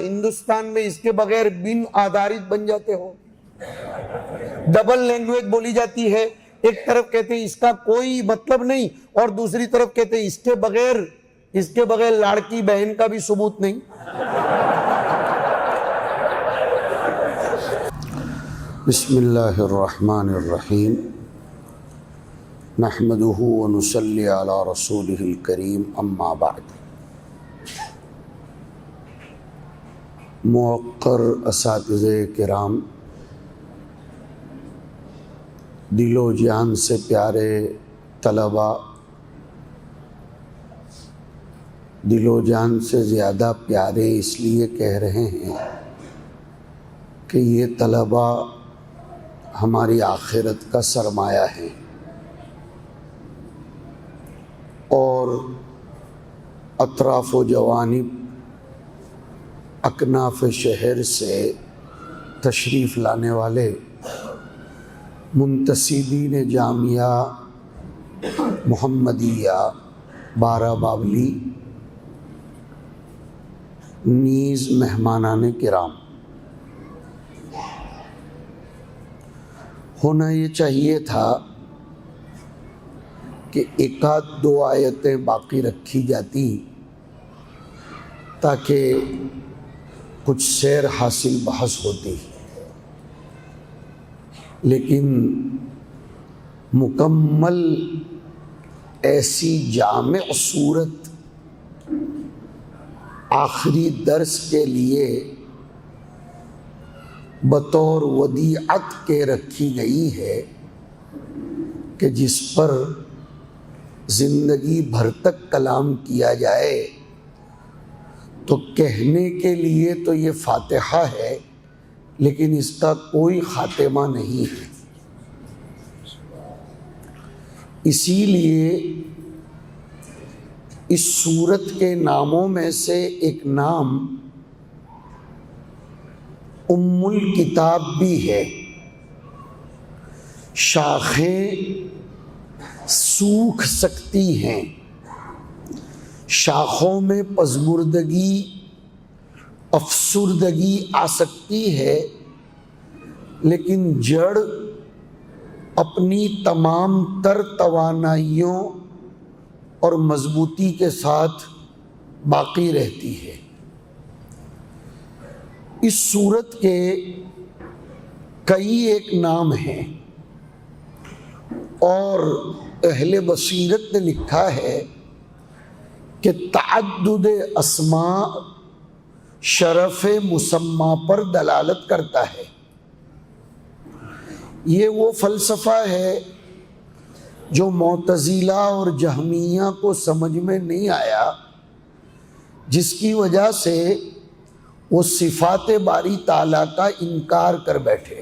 ہندوستان میں اس کے بغیر بن آدھارت بن جاتے ہو. ڈبل لینگویج بولی جاتی ہے، ایک طرف کہتے ہیں اس کا کوئی مطلب نہیں، اور دوسری طرف کہتے ہیں اس کے بغیر لاڑکی بہن کا بھی ثبوت نہیں. بسم اللہ الرحمن الرحیم، نحمدہ ونصلی علی رسولہ الکریم، اما بعد. موقر اساتذہ کرام، دل و جان سے پیارے طلباء، دل و جان سے زیادہ پیارے اس لیے کہہ رہے ہیں کہ یہ طلباء ہماری آخرت کا سرمایہ ہے، اور اطراف و جوانب اکناف شہر سے تشریف لانے والے منتسبین جامعہ محمدیہ بارہ باولی نیز مہمانان کرام، ہونا یہ چاہیے تھا کہ ایک آدھ دو آیتیں باقی رکھی جاتی تاکہ کچھ سیر حاصل بحث ہوتی، لیکن مکمل ایسی جامع صورت آخری درس کے لیے بطور ودیعت کے رکھی گئی ہے کہ جس پر زندگی بھر تک کلام کیا جائے تو کہنے کے لیے تو یہ فاتحہ ہے، لیکن اس کا کوئی خاتمہ نہیں ہے. اسی لیے اس سورت کے ناموں میں سے ایک نام ام الکتاب بھی ہے. شاخیں سوکھ سکتی ہیں، شاخوں میں پژمردگی افسردگی آ سکتی ہے، لیکن جڑ اپنی تمام تر توانائیوں اور مضبوطی کے ساتھ باقی رہتی ہے. اس سورت کے کئی ایک نام ہیں، اور اہل بصیرت نے لکھا ہے کہ تعدد اسماء شرف مسمى پر دلالت کرتا ہے. یہ وہ فلسفہ ہے جو معتزلہ اور جہمیہ کو سمجھ میں نہیں آیا، جس کی وجہ سے وہ صفات باری تعالیٰ کا انکار کر بیٹھے،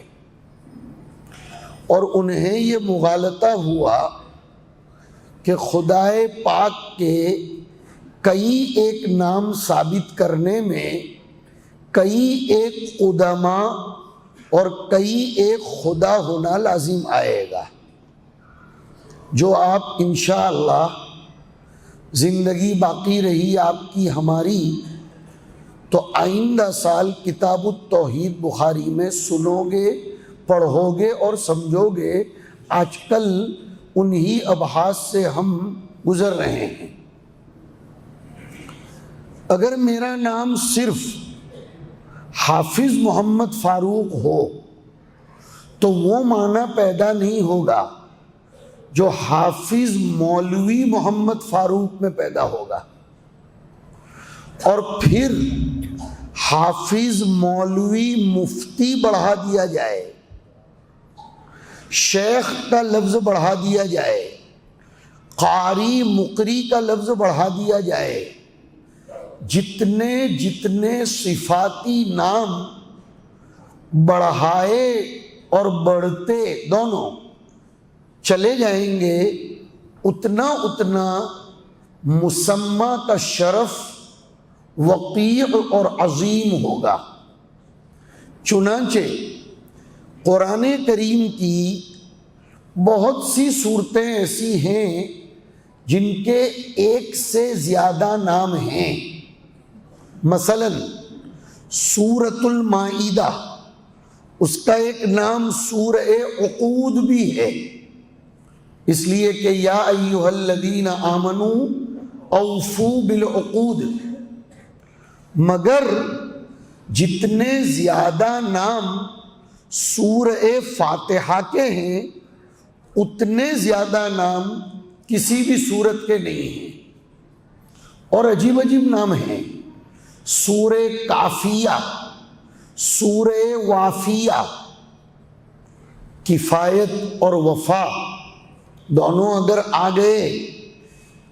اور انہیں یہ مغالطہ ہوا کہ خدائے پاک کے کئی ایک نام ثابت کرنے میں کئی ایک قدما اور کئی ایک خدا ہونا لازم آئے گا، جو آپ انشاءاللہ زندگی باقی رہی آپ کی ہماری تو آئندہ سال کتاب التوحید بخاری میں سنو گے، پڑھو گے اور سمجھو گے. آج کل انہی ابحاث سے ہم گزر رہے ہیں. اگر میرا نام صرف حافظ محمد فاروق ہو تو وہ معنی پیدا نہیں ہوگا جو حافظ مولوی محمد فاروق میں پیدا ہوگا، اور پھر حافظ مولوی مفتی بڑھا دیا جائے، شیخ کا لفظ بڑھا دیا جائے، قاری مقری کا لفظ بڑھا دیا جائے، جتنے جتنے صفاتی نام بڑھائے اور بڑھتے دونوں چلے جائیں گے، اتنا اتنا مسمى کا شرف وقیع اور عظیم ہوگا. چنانچہ قرآن کریم کی بہت سی صورتیں ایسی ہیں جن کے ایک سے زیادہ نام ہیں. مثلا سورۃ المائدہ، اس کا ایک نام سورہ عقود بھی ہے، اس لیے کہ یا ایھا الذین آمنوا اوفوا بالعقود۔ مگر جتنے زیادہ نام سورہ فاتحہ کے ہیں اتنے زیادہ نام کسی بھی سورت کے نہیں ہیں، اور عجیب عجیب نام ہیں، سورہ کافیہ، سورہ وافیہ، کفایت اور وفا دونوں اگر آ گئے،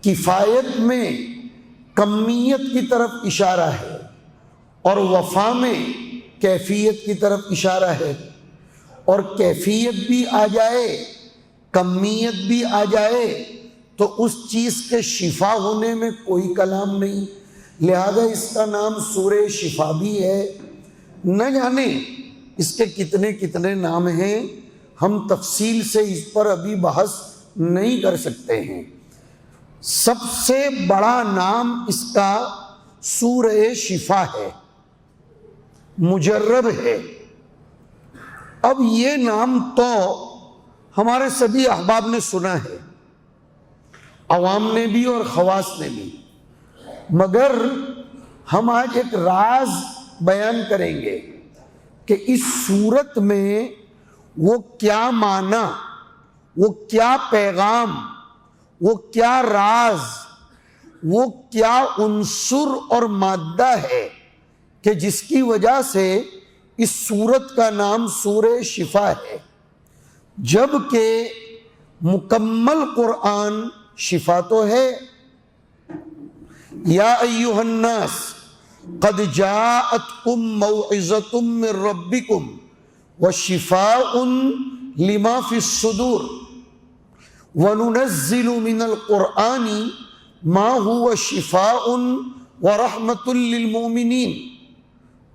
کفایت میں کمیت کی طرف اشارہ ہے اور وفا میں کیفیت کی طرف اشارہ ہے، اور کیفیت بھی آ جائے کمیت بھی آ جائے تو اس چیز کے شفا ہونے میں کوئی کلام نہیں، لہذا اس کا نام سورہ شفا بھی ہے۔ نہ جانے اس کے کتنے کتنے نام ہیں، ہم تفصیل سے اس پر ابھی بحث نہیں کر سکتے ہیں۔ سب سے بڑا نام اس کا سورہ شفا ہے، مجرب ہے۔ اب یہ نام تو ہمارے سبھی احباب نے سنا ہے، عوام نے بھی اور خواص نے بھی، مگر ہم آج ایک راز بیان کریں گے کہ اس صورت میں وہ کیا معنی، وہ کیا پیغام، وہ کیا راز، وہ کیا عنصر اور مادہ ہے کہ جس کی وجہ سے اس سورت کا نام سورہ شفا ہے، جبکہ مکمل قرآن شفا تو ہے۔ یا ایھا الناس قد جاءتکم موعظۃ من ربکم وشفاء لما فی الصدور وننزل من القرآن ما هو شفاء ورحمۃ للمؤمنین۔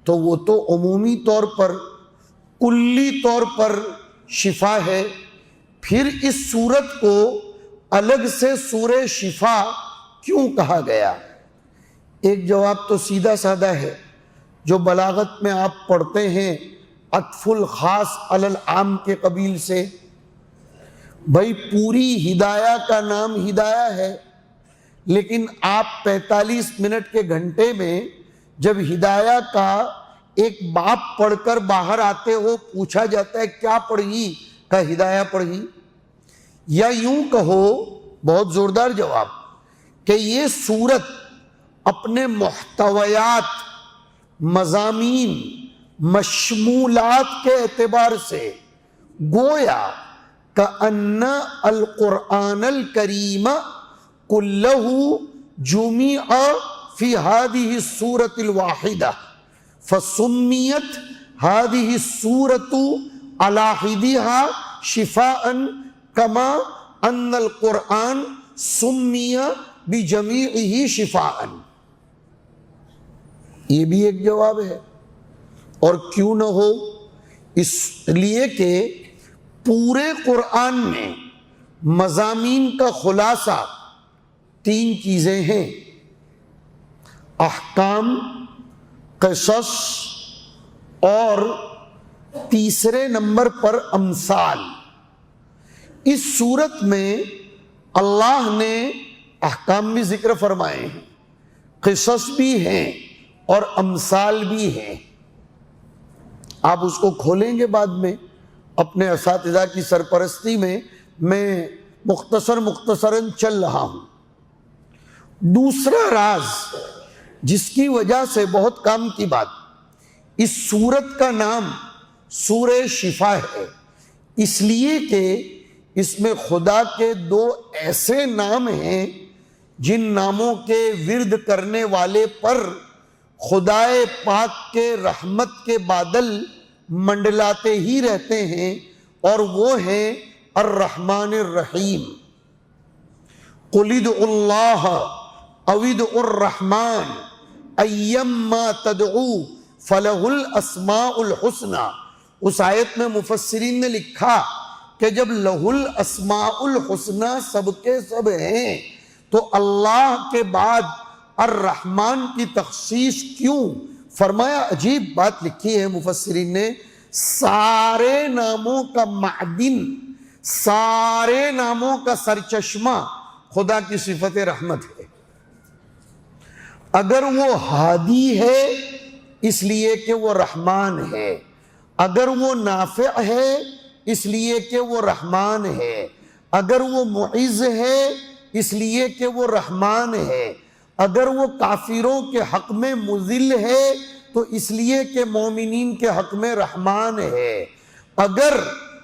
تو وہ تو عمومی طور پر، کلی طور پر شفا ہے، پھر اس سورت کو الگ سے سورہ شفا کیوں کہا گیا؟ ایک جواب تو سیدھا سادہ ہے، جو بلاغت میں آپ پڑھتے ہیں عطف الخاص علی العام کے قبیل سے۔ بھائی پوری ہدایہ کا نام ہدایہ ہے، لیکن آپ 45 منٹ کے گھنٹے میں جب ہدایہ کا ایک باب پڑھ کر باہر آتے ہو، پوچھا جاتا ہے کیا پڑھی؟ کا ہدایہ پڑھی۔ یا یوں کہو، بہت زوردار جواب، کہ یہ سورت اپنے محتویات، مضامین، مشمولات کے اعتبار سے گویا کأن القرآن الکریم کلہ جمع فی هذه السورۃ الواحدہ فسمیت هذه السورۃ علی حدہا شفاء کما ان القرآن سمی بجمیعہ شفاء۔ یہ بھی ایک جواب ہے، اور کیوں نہ ہو، اس لیے کہ پورے قرآن میں مضامین کا خلاصہ 3 چیزیں ہیں: احکام، قصص، اور تیسرے نمبر پر امثال۔ اس صورت میں اللہ نے احکام بھی ذکر فرمائے ہیں، قصص بھی ہیں اور امثال بھی ہیں۔ آپ اس کو کھولیں گے بعد میں اپنے اساتذہ کی سرپرستی میں مختصراً چل رہا ہوں۔ دوسرا راز جس کی وجہ سے بہت کام کی بات، اس سورت کا نام سورہ شفا ہے، اس لیے کہ اس میں خدا کے 2 ایسے نام ہیں جن ناموں کے ورد کرنے والے پر خدائے پاک کے رحمت کے بادل منڈلاتے ہی رہتے ہیں، اور وہ ہیں الرحمن الرحیم۔ قل ادعوا اللہ او ادعوا الرحمن ایما تدعوا فلہ الاسماء الحسنی۔ اس آیت میں مفسرین نے لکھا کہ جب لہ الاسماء الحسنی سب کے سب ہیں تو اللہ کے بعد الرحمن کی تخصیص کیوں فرمایا عجیب بات لکھی ہے مفسرین نے، سارے ناموں کا معدن، سارے ناموں کا سرچشمہ خدا کی صفت رحمت ہے۔ اگر وہ ہادی ہے اس لیے کہ وہ رحمان ہے، اگر وہ نافع ہے اس لیے کہ وہ رحمان ہے، اگر وہ معز ہے اس لیے کہ وہ رحمان ہے، اگر وہ کافروں کے حق میں مذل ہے تو اس لیے کہ مومنین کے حق میں رحمان ہے، اگر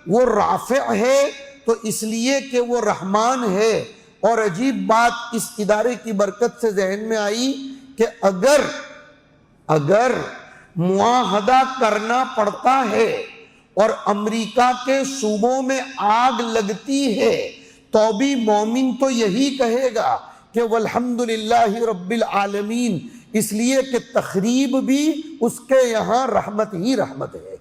وہ رافع ہے تو اس لیے کہ وہ رحمان ہے۔ اور عجیب بات اس ادارے کی برکت سے ذہن میں آئی کہ اگر معاہدہ کرنا پڑتا ہے اور امریکہ کے صوبوں میں آگ لگتی ہے تو بھی مومن تو یہی کہے گا کہ والحمدللہ رب العالمین، اس لیے کہ تخریب بھی اس کے یہاں رحمت ہی رحمت ہے۔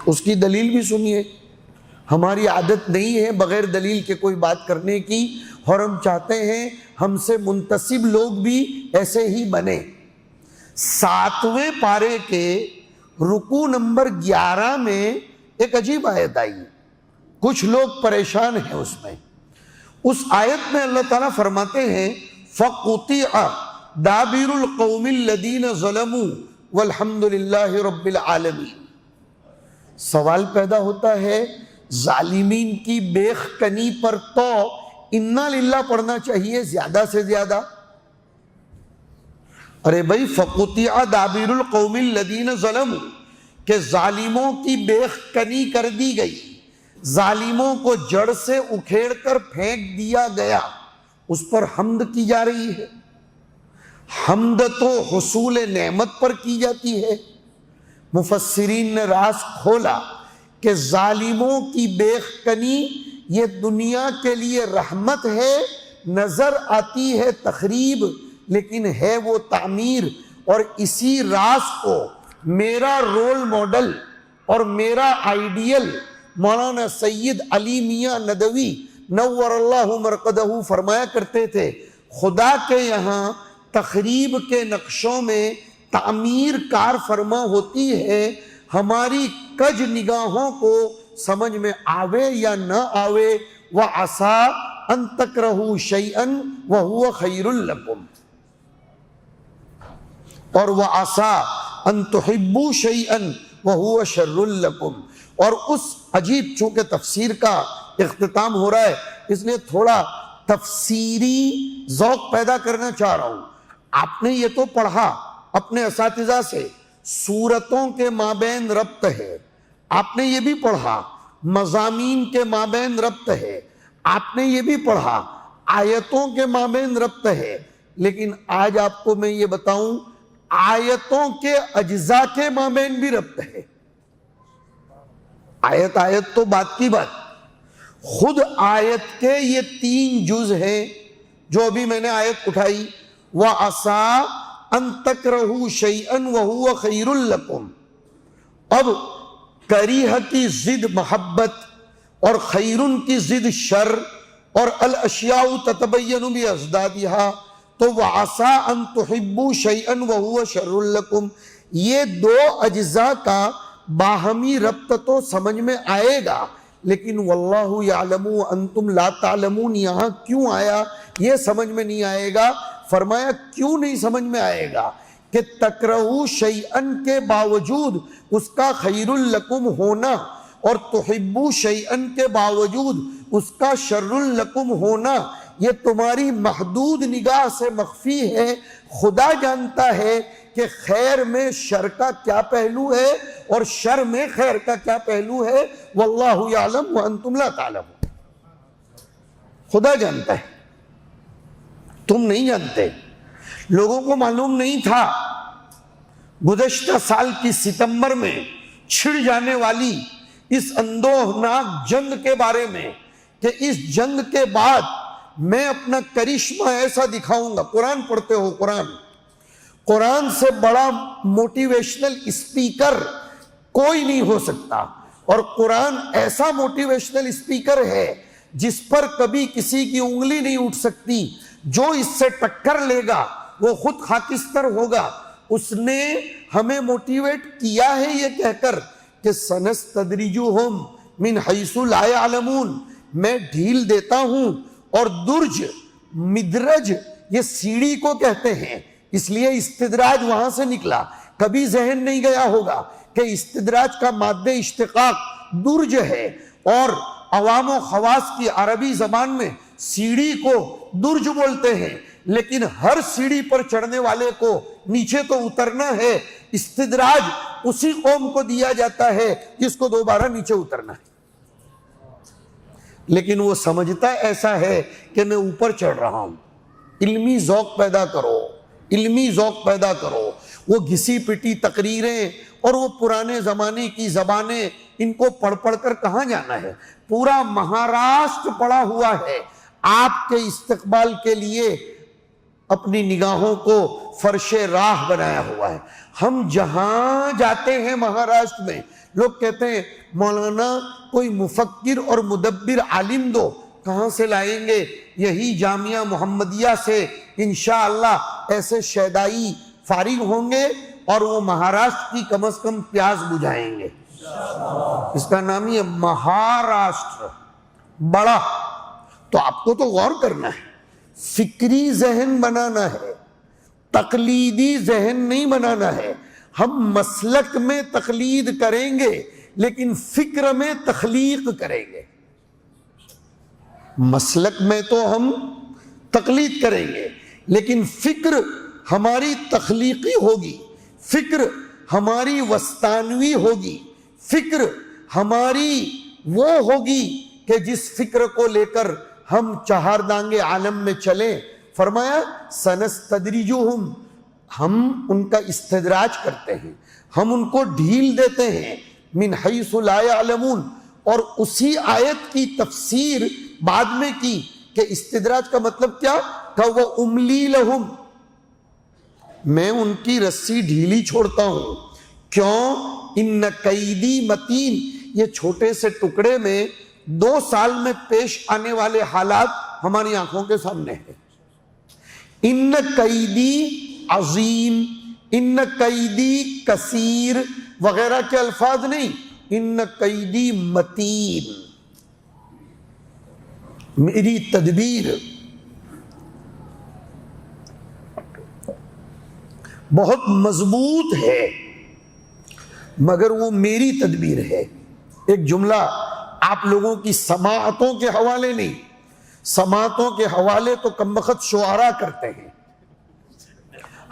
اس کی دلیل بھی سنیے، ہماری عادت نہیں ہے بغیر دلیل کے کوئی بات کرنے کی، اور ہم چاہتے ہیں ہم سے منتسب لوگ بھی ایسے ہی بنے۔ 7ویں پارے کے رکوع نمبر 11 میں ایک عجیب آیت آئی، کچھ لوگ پریشان ہیں اس میں۔ اس آیت میں اللہ تعالیٰ فرماتے ہیں فَقُطِعَ دَابِرُ الْقَوْمِ الَّذِينَ ظَلَمُوا وَالْحَمْدُ لِلَّهِ رَبِّ الْعَالَمِينَ۔ سوال پیدا ہوتا ہے ظالمین کی بیخ کنی پر تو اِنَّا لِلَّهِ پڑھنا چاہیے زیادہ سے زیادہ۔ ارے بھائی فَقُطِعَ دَابِرُ الْقَوْمِ الَّذِينَ ظَلَمُوا، کہ ظالموں کی بیخ کنی کر دی گئی، ظالموں کو جڑ سے اکھیڑ کر پھینک دیا گیا، اس پر حمد کی جا رہی ہے۔ حمد تو حصول نعمت پر کی جاتی ہے۔ مفسرین نے راز کھولا کہ ظالموں کی بیخ کنی یہ دنیا کے لیے رحمت ہے، نظر آتی ہے تخریب لیکن ہے وہ تعمیر۔ اور اسی راز کو میرا رول ماڈل اور میرا آئیڈیل مولانا سید علی میاں ندوی نور اللہ مرقدہ فرمایا کرتے تھے، خدا کے یہاں تخریب کے نقشوں میں تعمیر کار فرما ہوتی ہے۔ ہماری کج نگاہوں کو سمجھ میں آوے یا نہ آوے، وَعَسَىٰ أَن تَكْرَهُوا شَيْئًا وَهُوَ خَيْرٌ لَكُمْ، اور وَعَسَىٰ أَن تُحِبُّوا شَيْئًا وَهُوَ شَرٌّ لَكُمْ۔ اور اس عجیب، چونکہ تفسیر کا اختتام ہو رہا ہے اس لیے تھوڑا تفسیری ذوق پیدا کرنا چاہ رہا ہوں۔ آپ نے یہ تو پڑھا اپنے اساتذہ سے، سورتوں کے مابین ربط ہے، آپ نے یہ بھی پڑھا مضامین کے مابین ربط ہے، آپ نے یہ بھی پڑھا آیتوں کے مابین ربط ہے، لیکن آج آپ کو میں یہ بتاؤں آیتوں کے اجزاء کے مابین بھی ربط ہے۔ آیت تو بات کی بات، خود آیت کے یہ 3 جز ہیں جو ابھی میں نے آیت اٹھائی، وَعَسَىٰ أَن تَكْرَهُوا شَيْئًا وَهُوَ خَيْرٌ لَكُمْ۔ اب کریہ کی ضد محبت اور خیرن کی ضد شر، اور الاشیاء تتبین بازدادها، تو وَعَسَىٰ أَن تُحِبُّوا شَيْئًا وَهُوَ شَرٌّ لَكُمْ، یہ 2 اجزاء کا باہمی ربط تو سمجھ میں آئے گا، لیکن واللہ یعلم وانتم لا تعلمون یہاں کیوں آیا یہ سمجھ میں نہیں آئے گا۔ فرمایا کیوں نہیں سمجھ میں آئے گا کہ تکرہو شیئن کے باوجود اس کا خیر لکم ہونا، اور تحبو شیئن کے باوجود اس کا شر لکم ہونا، یہ تمہاری محدود نگاہ سے مخفی ہے۔ خدا جانتا ہے کہ خیر میں شر کا کیا پہلو ہے اور شر میں خیر کا کیا پہلو ہے۔ واللہ یعلم وانتم لا تعلمون، خدا جانتا ہے، تم نہیں جانتے۔ لوگوں کو معلوم نہیں تھا گزشتہ سال کی ستمبر میں چھڑ جانے والی اس اندوہناک جنگ کے بارے میں کہ اس جنگ کے بعد میں اپنا کرشمہ ایسا دکھاؤں گا۔ قرآن پڑھتے ہو، قرآن سے بڑا موٹیویشنل اسپیکر کوئی نہیں ہو سکتا، اور قرآن ایسا موٹیویشنل اسپیکر ہے جس پر کبھی کسی کی انگلی نہیں اٹھ سکتی۔ جو اس سے ٹکر لے گا وہ خود خاکستر ہوگا. اس نے ہمیں موٹیویٹ کیا ہے یہ کہہ کر کہ سنستدرجہم من حیث لا یعلمون، میں ڈھیل دیتا ہوں. اور درج، مدرج، یہ سیڑھی کو کہتے ہیں، اس لیے استدراج وہاں سے نکلا. کبھی ذہن نہیں گیا ہوگا کہ استدراج کا مادہ اشتقاق درج ہے، اور عوام و خواص کی عربی زبان میں سیڑھی کو درج بولتے ہیں، لیکن ہر سیڑھی پر چڑھنے والے کو نیچے تو اترنا ہے. استدراج اسی قوم کو دیا جاتا ہے جس کو دوبارہ نیچے اترنا ہے، لیکن وہ سمجھتا ایسا ہے کہ میں اوپر چڑھ رہا ہوں. علمی ذوق پیدا کرو، علمی ذوق پیدا کرو. وہ گھسی پٹی تقریریں اور وہ پرانے زمانے کی زبانیں، ان کو پڑھ پڑھ کر کہاں جانا ہے؟ پورا مہاراشٹر پڑا ہوا ہے آپ کے استقبال کے لیے، اپنی نگاہوں کو فرش راہ بنایا ہوا ہے. ہم جہاں جاتے ہیں مہاراشٹر میں، لوگ کہتے ہیں مولانا کوئی مفکر اور مدبر عالم دو. کہاں سے لائیں گے؟ یہی جامعہ محمدیہ سے انشاءاللہ ایسے شیدائی فارغ ہوں گے اور وہ مہاراشٹر کی کم از کم پیاس بجھائیں گے. اس کا نام ہی ہے مہاراشٹر بڑا. تو آپ کو تو غور کرنا ہے، فکری ذہن بنانا ہے، تقلیدی ذہن نہیں بنانا ہے. ہم مسلک میں تقلید کریں گے لیکن فکر میں تخلیق کریں گے. مسلک میں تو ہم تقلید کریں گے لیکن فکر ہماری تخلیقی ہوگی، فکر ہماری وسطانوی ہوگی، فکر ہماری وہ ہوگی کہ جس فکر کو لے کر ہم چہاردانگے عالم میں چلیں. فرمایا سنستدرجہم، ہم ان کا استدراج کرتے ہیں، ہم ان کو ڈھیل دیتے ہیں. من حیث لا یعلمون. اور اسی آیت کی تفسیر بعد میں کی کہ استدراج کا مطلب کیا کہ وہ املی لہم، میں ان کی رسی ڈھیلی چھوڑتا ہوں. کیوں؟ ان قیدی متین. یہ چھوٹے سے ٹکڑے میں 2 سال میں پیش آنے والے حالات ہماری آنکھوں کے سامنے ہیں. ان قیدی عظیم، ان قیدی کثیر وغیرہ کے الفاظ نہیں، ان قیدی متین، میری تدبیر بہت مضبوط ہے مگر وہ میری تدبیر ہے. ایک جملہ آپ لوگوں کی سماعتوں کے حوالے نہیں، سماعتوں کے حوالے تو کمبخت شعراء کرتے ہیں،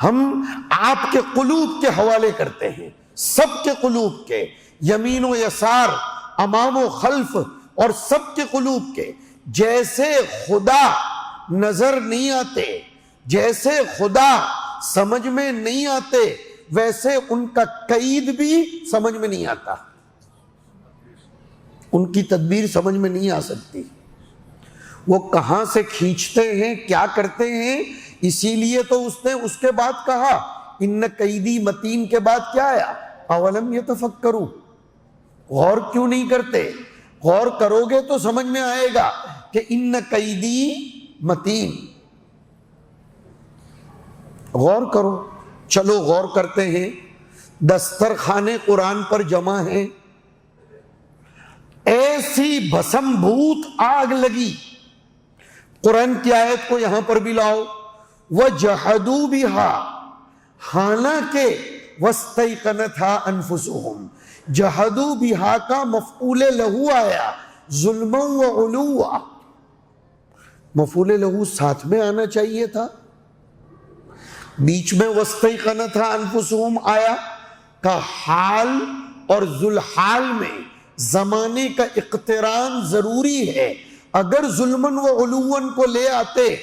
ہم آپ کے قلوب کے حوالے کرتے ہیں، سب کے قلوب کے، یمین و یسار، امام و خلف، اور سب کے قلوب کے. جیسے خدا نظر نہیں آتے، جیسے خدا سمجھ میں نہیں آتے، ویسے ان کا قید بھی سمجھ میں نہیں آتا، ان کی تدبیر سمجھ میں نہیں آ سکتی. وہ کہاں سے کھینچتے ہیں، کیا کرتے ہیں. اسی لیے تو اس نے اس کے بعد کہا ان قیدی متین کے بعد کیا آیا؟ اولم یتفکروا. غور کیوں نہیں کرتے؟ غور کرو گے تو سمجھ میں آئے گا کہ ان قیدی متین. غور کرو. چلو غور کرتے ہیں. دسترخوانے قرآن پر جمع ہیں، ایسی بھسم بھوت آگ لگی. قرآن کی آیت کو یہاں پر بھی لاؤ. وَجَحَدُوا بِهَا، حالانکہ وَاسْتَيْقَنَتْهَا أَنفُسُهُمْ. جہدوا بہا کا مفعول لہو آیا ظلما وعلوا. مفعول لہو ساتھ میں آنا چاہیے تھا، بیچ میں وَاسْتَيْقَنَتْهَا أَنفُسُهُمْ آیا. کا حال اور ذوالحال میں زمانے کا اقتران ضروری ہے. اگر ظلمن و علون کو لے آتے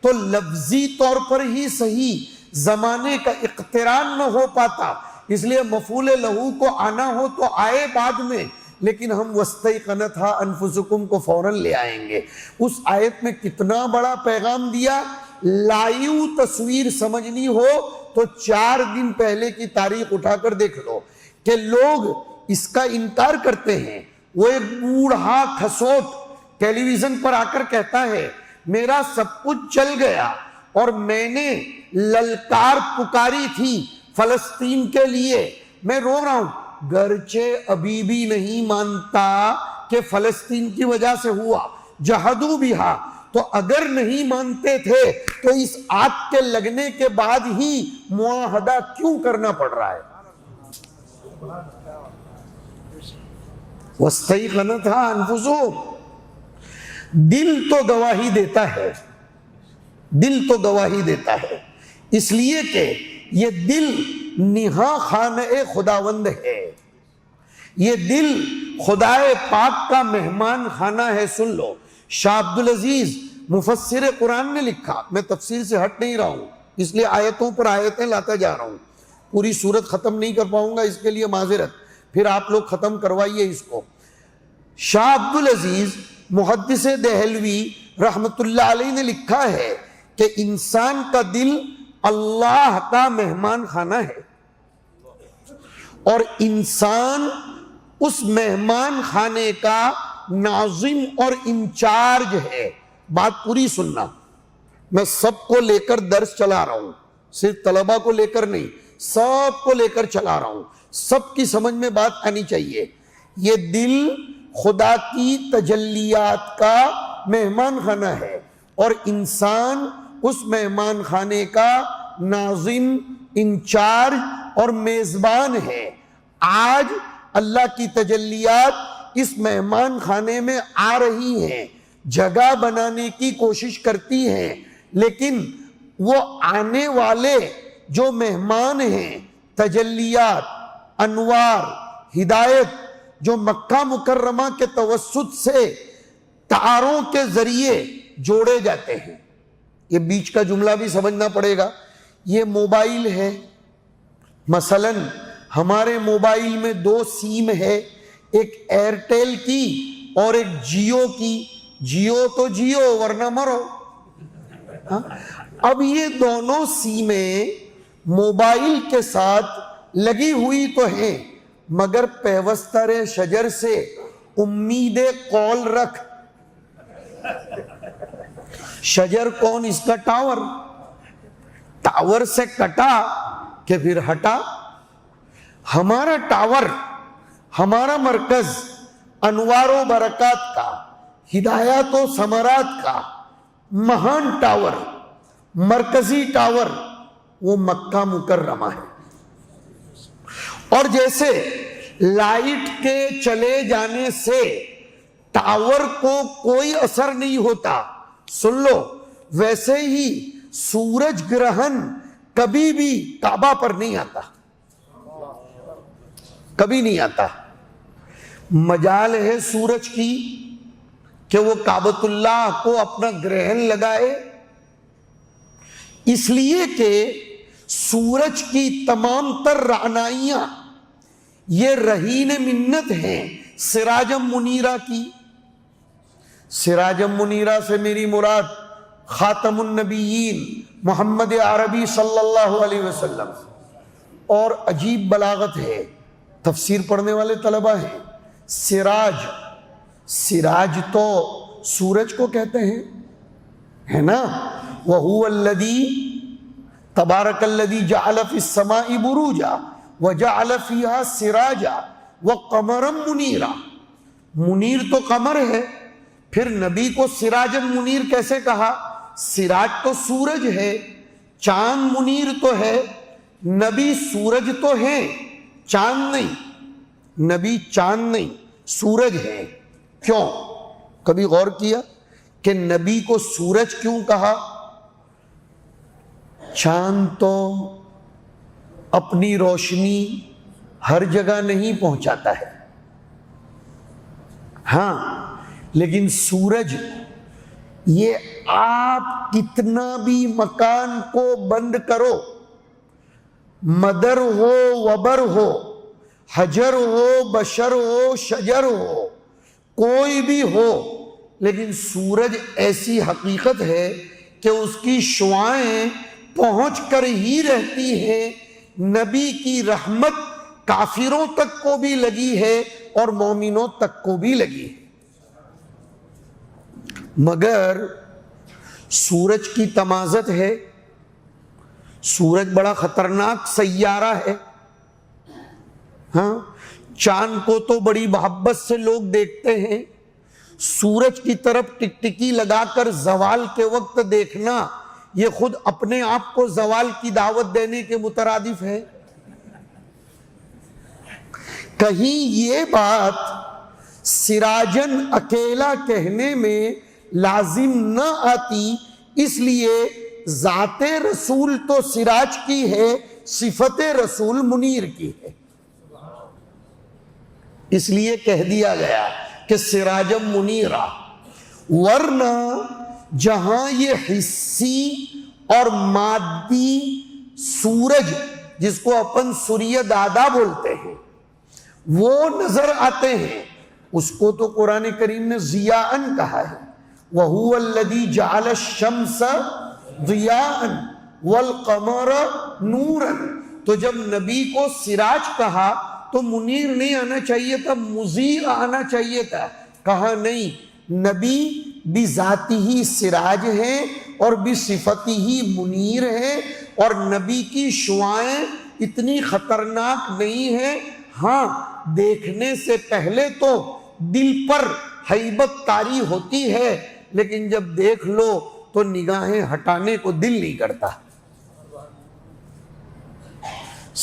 تو لفظی طور پر ہی صحیح، زمانے کا اقتران نہ ہو پاتا. اس لیے مفعول لہو کو آنا ہو تو آئے بعد میں، لیکن ہم وَاسْتَيْقَنَتْهَا أَنفُسُكُمْ کو فوراً لے آئیں گے. اس آیت میں کتنا بڑا پیغام دیا. لائیو تصویر سمجھنی ہو تو 4 دن پہلے کی تاریخ اٹھا کر دیکھ لو کہ لوگ اس کا انکار کرتے ہیں. وہ ایک بوڑھا کھسوٹ ٹیلی ویژن پر آ کر کہتا ہے میرا سب کچھ چل گیا اور میں نے للکار پکاری تھی فلسطین کے لیے، میں رو رہا ہوں، گرچہ ابھی بھی نہیں مانتا کہ فلسطین کی وجہ سے ہوا، جہدوا بہا، تو اگر نہیں مانتے تھے تو اس آگ کے لگنے کے بعد ہی معاہدہ کیوں کرنا پڑ رہا ہے؟ وَاسْتَيْقَنَتْهَا أَنفُسُهُمْ، دل تو گواہی دیتا ہے، دل تو گواہی دیتا ہے، اس لیے کہ یہ دل نہاں خانہ خداوند ہے، یہ دل خدائے پاک کا مہمان خانہ ہے۔ سن لو، شاہ عبدالعزیز مفسر قرآن نے لکھا، میں تفسیر سے ہٹ نہیں رہا ہوں، اس لیے آیتوں پر آیتیں لاتا جا رہا ہوں، پوری سورت ختم نہیں کر پاؤں گا، اس کے لیے معذرت، پھر آپ لوگ ختم کروائیے اس کو۔ شاہ عبدالعزیز محدث دہلوی رحمت اللہ علیہ نے لکھا ہے کہ انسان کا دل اللہ کا مہمان خانہ ہے، اور انسان اس مہمان خانے کا ناظم اور انچارج ہے۔ بات پوری سننا، میں سب کو لے کر درس چلا رہا ہوں، صرف طلبہ کو لے کر نہیں، سب کو لے کر چلا رہا ہوں، سب کی سمجھ میں بات آنی چاہیے۔ یہ دل خدا کی تجلیات کا مہمان خانہ ہے، اور انسان اس مہمان خانے کا ناظم، انچارج اور میزبان ہے۔ آج اللہ کی تجلیات اس مہمان خانے میں آ رہی ہیں، جگہ بنانے کی کوشش کرتی ہیں، لیکن وہ آنے والے جو مہمان ہیں، تجلیات، انوار، ہدایت، جو مکہ مکرمہ کے توسط سے تاروں کے ذریعے جوڑے جاتے ہیں۔ یہ بیچ کا جملہ بھی سمجھنا پڑے گا، یہ موبائل ہے، مثلا ہمارے موبائل میں 2 سیم ہے، ایک ایئرٹیل کی اور ایک جیو کی، جیو تو جیو ورنہ مرو۔ اب یہ دونوں سیمیں موبائل کے ساتھ لگی ہوئی تو ہیں، مگر پیوستر شجر سے امید قول رکھ۔ شجر کون؟ اس کا ٹاور، ٹاور سے کٹا کہ پھر ہٹا۔ ہمارا ٹاور، ہمارا مرکز انوار و برکات کا، ہدایات و ثمرات کا مہان ٹاور، مرکزی ٹاور وہ مکہ مکرمہ ہے۔ اور جیسے لائٹ کے چلے جانے سے ٹاور کو کوئی اثر نہیں ہوتا، سن لو، ویسے ہی سورج گرہن کبھی بھی کعبہ پر نہیں آتا، کبھی نہیں آتا۔ مجال ہے سورج کی کہ وہ کعبۃ اللہ کو اپنا گرہن لگائے، اس لیے کہ سورج کی تمام تر رعنائیاں یہ رہین منت ہیں سراجم منیرہ کی۔ سراجم منیرہ سے میری مراد خاتم النبیین محمد عربی صلی اللہ علیہ وسلم۔ اور عجیب بلاغت ہے، تفسیر پڑھنے والے طلبہ ہیں، سراج، سراج تو سورج کو کہتے ہیں، ہے نا؟ وَهُوَ الَّذِي تَبَارَكَ الَّذِي جَعَلَ فِي السَّمَاءِ بُرُوجًا وَجَعَلَ فِيهَا سِرَاجًا وَقَمَرًا مُنِيرًا۔ منیر تو قمر ہے، پھر نبی کو سراج منیر کیسے کہا؟ سراج تو سورج ہے، چاند منیر تو ہے، نبی سورج تو ہے، چاند نہیں، نبی چاند نہیں، سورج ہے۔ کیوں؟ کبھی غور کیا کہ نبی کو سورج کیوں کہا؟ چاند تو اپنی روشنی ہر جگہ نہیں پہنچاتا ہے، ہاں، لیکن سورج یہ آپ کتنا بھی مکان کو بند کرو، مدر ہو وبر ہو، حجر ہو بشر ہو شجر ہو، کوئی بھی ہو، لیکن سورج ایسی حقیقت ہے کہ اس کی شعاعیں پہنچ کر ہی رہتی ہیں۔ نبی کی رحمت کافروں تک کو بھی لگی ہے اور مومنوں تک کو بھی لگی ہے، مگر سورج کی تمازت ہے، سورج بڑا خطرناک سیارہ ہے، ہاں چاند کو تو بڑی محبت سے لوگ دیکھتے ہیں، سورج کی طرف ٹکٹکی لگا کر زوال کے وقت دیکھنا یہ خود اپنے آپ کو زوال کی دعوت دینے کے مترادف ہے۔ کہیں یہ بات سراجن اکیلا کہنے میں لازم نہ آتی، اس لیے ذات رسول تو سراج کی ہے، صفت رسول منیر کی ہے، اس لیے کہہ دیا گیا کہ سراجم منیرہ۔ ورنہ جہاں یہ حصی اور مادی سورج جس کو اپن سوریہ دادا بولتے ہیں وہ نظر آتے ہیں، اس کو تو قرآن کریم نے ضیاءً کہا ہے، وَهُوَ الَّذِي جَعَلَ الشَّمْسَ ضِيَاءً وَالْقَمَرَ نُورًا۔ تو جب نبی کو سراج کہا تو منیر نہیں آنا چاہیے تھا، مضیء آنا چاہیے تھا، کہا نہیں، نبی بذاتی ہی سراج ہیں اور بصفتی ہی منیر ہیں، اور نبی کی شعائیں اتنی خطرناک نہیں ہیں، ہاں دیکھنے سے پہلے تو دل پر ہیبت طاری ہوتی ہے، لیکن جب دیکھ لو تو نگاہیں ہٹانے کو دل نہیں کرتا۔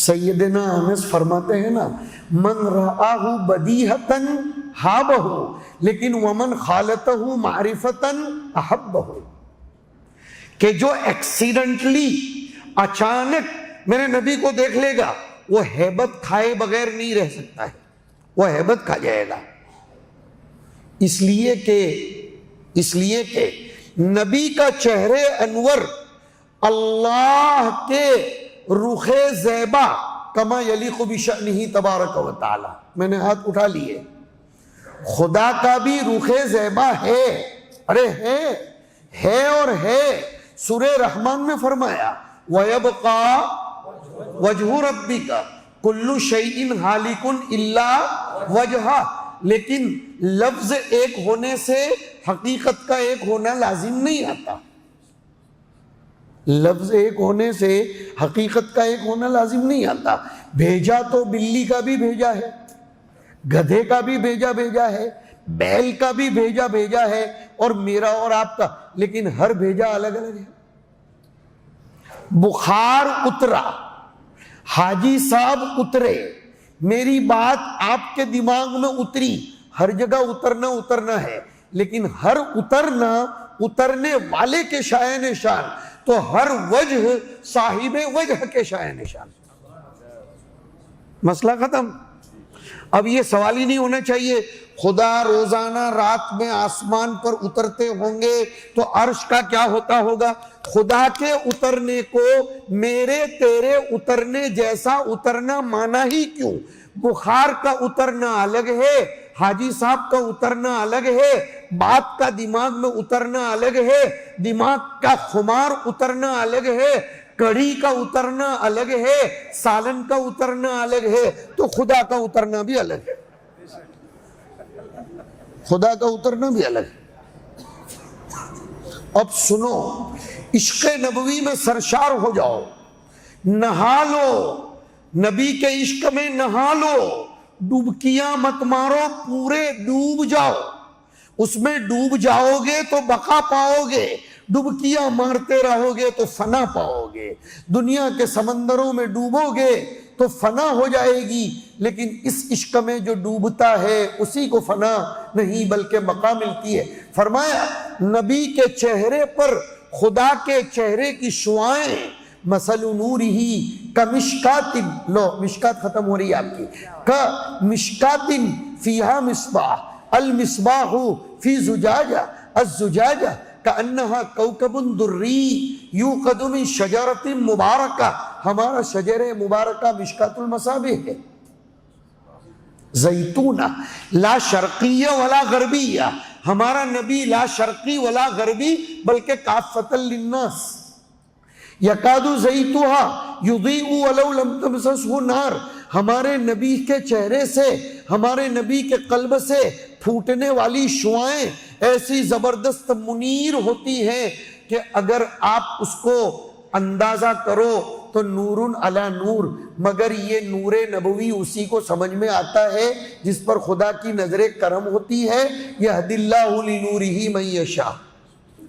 سیدنا انس فرماتے ہیں نا، من رآہ بدیہتاً ہابہ لیکن ومن خالتہ معرفتاً احبہ، کہ جو ایکسیڈنٹلی اچانک میرے نبی کو دیکھ لے گا وہ ہیبت کھائے بغیر نہیں رہ سکتا ہے، وہ ہیبت کھا جائے گا، اس لیے کہ نبی کا چہرے انور اللہ کے رخ زیبا کما یلیق بشأنہ تبارک و تعالی، میں نے ہاتھ اٹھا لیے، خدا کا بھی رخ زیبا ہے، ارے ہے اور ہے، سورہ رحمان میں فرمایا وَيَبْقَى وَجْهُ رَبِّكَ كُلُّ شَيْءٍ هَالِكٌ إِلَّا وَجْهَهُ، لیکن لفظ ایک ہونے سے حقیقت کا ایک ہونا لازم نہیں آتا، لفظ ایک ہونے سے حقیقت کا ایک ہونا لازم نہیں آتا، بھیجا تو بلی کا بھی بھیجا ہے، گدھے کا بھی بھیجا ہے، بیل کا بھی بھیجا ہے، اور میرا اور آپ کا، لیکن ہر بھیجا الگ الگ ہے۔ بخار اترا، حاجی صاحب اترے، میری بات آپ کے دماغ میں اتری، ہر جگہ اترنا ہے، لیکن ہر اترنے والے کے شائع نشان، تو ہر وجہ صاحب وجہ کے شائع نشان، مسئلہ ختم۔ اب یہ سوال ہی نہیں ہونا چاہیے خدا روزانہ رات میں آسمان پر اترتے ہوں گے تو عرش کا کیا ہوتا ہوگا، خدا کے اترنے کو میرے تیرے اترنے جیسا اترنا مانا ہی کیوں؟ بخار کا اترنا الگ ہے، حاجی صاحب کا اترنا الگ ہے، بات کا دماغ میں اترنا الگ ہے، دماغ کا خمار اترنا الگ ہے، کڑھی کا اترنا الگ ہے، سالن کا اترنا الگ ہے، تو خدا کا اترنا بھی الگ ہے، خدا کا اترنا بھی الگ ہے۔ اب سنو، عشق نبوی میں سرشار ہو جاؤ، نہا لو، نبی کے عشق میں نہا لو، ڈبکیاں مت مارو، پورے ڈوب جاؤ، اس میں ڈوب جاؤ گے تو بقا پاؤ گے، ڈبکیاں مارتے رہو گے تو فنا پاؤ گے، دنیا کے سمندروں میں ڈوبو گے تو فنا ہو جائے گی، لیکن اس عشق میں جو ڈوبتا ہے اسی کو فنا نہیں بلکہ بقا ملتی ہے۔ فرمایا نبی کے چہرے پر خدا کے چہرے کی شعائیں، مثل نورہ کمشکات، لو مشکات ختم ہو رہی ہے آپ کی، کمشکات فیہا مصباح، المصباح فی زجاجہ، الزجاجہ کأنہا کوکب دری یوقد من شجرۃ مبارکہ، ہمارا شجر مبارکہ مشکات المصابیح ہے، زیتونہ لا شرقیہ ولا غربیہ، ہمارا نبی لا شرقی ولا غربی بلکہ کافۃ للناس، یکاد زیتھا یضیء ولو لم تمسسہ نار، ہمارے نبی کے چہرے سے، ہمارے نبی کے قلب سے پھوٹنے والی شعائیں ایسی زبردست منیر ہوتی ہیں کہ اگر آپ اس کو اندازہ کرو تو نور علی نور، مگر یہ نور نبوی اسی کو سمجھ میں آتا ہے جس پر خدا کی نظر کرم ہوتی ہے، یہدی اللہ لنورہ من یشاء۔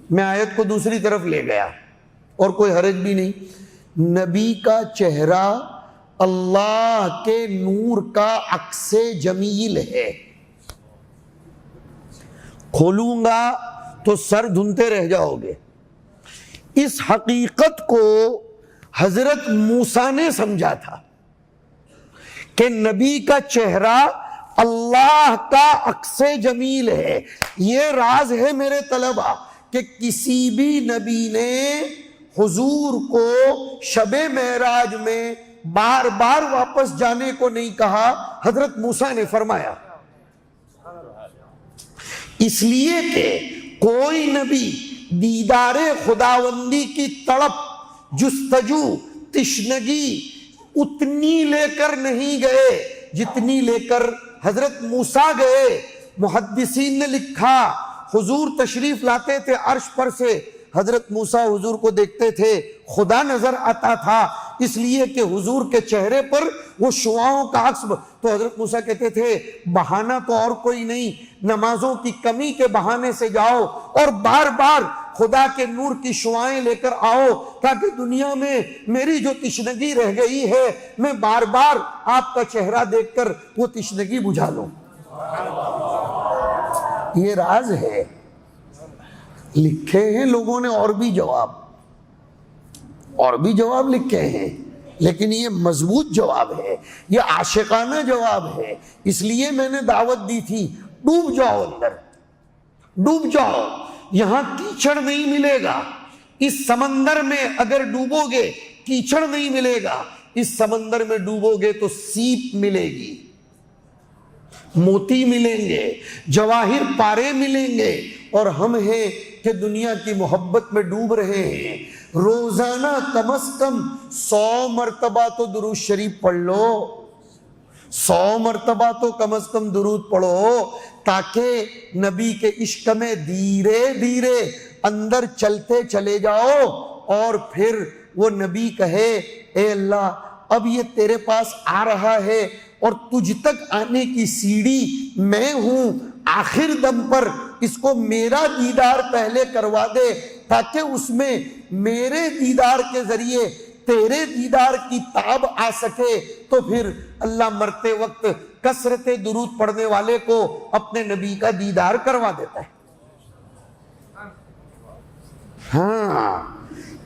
میں آیت کو دوسری طرف لے گیا اور کوئی حرج بھی نہیں۔ نبی کا چہرہ اللہ کے نور کا عکس جمیل ہے۔ کھولوں گا تو سر دھنتے رہ جاؤ گے۔ اس حقیقت کو حضرت موسیٰ نے سمجھا تھا کہ نبی کا چہرہ اللہ کا عکس جمیل ہے۔ یہ راز ہے میرے طلبہ کہ کسی بھی نبی نے حضور کو شب معراج میں بار بار واپس جانے کو نہیں کہا، حضرت موسیٰ نے فرمایا، اس لیے کہ کوئی نبی دیدار خداوندی کی تڑپ، جستجو، تشنگی اتنی لے کر نہیں گئے جتنی لے کر حضرت موسیٰ گئے۔ محدثین نے لکھا حضور تشریف لاتے تھے عرش پر سے، حضرت موسیٰ حضور کو دیکھتے تھے، خدا نظر آتا تھا، اس لیے کہ حضور کے چہرے پر وہ شعاؤں کا عکس۔ تو حضرت موسیٰ کہتے تھے بہانہ تو اور کوئی نہیں، نمازوں کی کمی کے بہانے سے جاؤ اور بار بار خدا کے نور کی شعائیں لے کر آؤ، تاکہ دنیا میں میری جو تشنگی رہ گئی ہے میں بار بار آپ کا چہرہ دیکھ کر وہ تشنگی بجھا لوں۔ یہ راز ہے۔ لکھے ہیں لوگوں نے اور بھی جواب لکھے ہیں، لیکن یہ مضبوط جواب ہے، یہ عاشقانہ جواب ہے۔ اس لیے میں نے دعوت دی تھی، ڈوب جاؤ اندر، ڈوب جاؤ، یہاں کیچڑ نہیں ملے گا۔ اس سمندر میں اگر ڈوبو گے کیچڑ نہیں ملے گا، اس سمندر میں ڈوبو گے تو سیپ ملے گی، موتی ملیں گے، جواہر پارے ملیں گے، اور ہم ہیں کہ دنیا کی محبت میں ڈوب رہے ہیں۔ روزانہ کم از کم 100 مرتبہ تو درود شریف پڑھ لو، 100 مرتبہ تو کم از کم درود پڑھو، تاکہ نبی کے عشق میں دھیرے دھیرے اندر چلتے چلے جاؤ، اور پھر وہ نبی کہے اے اللہ اب یہ تیرے پاس آ رہا ہے اور تجھ تک آنے کی سیڑھی میں ہوں، آخر دم پر اس کو میرا دیدار پہلے کروا دے، تاکہ اس میں میرے دیدار کے ذریعے تیرے دیدار کی تاب آ سکے۔ تو پھر اللہ مرتے وقت کثرت درود پڑھنے والے کو اپنے نبی کا دیدار کروا دیتا ہے۔ ہاں،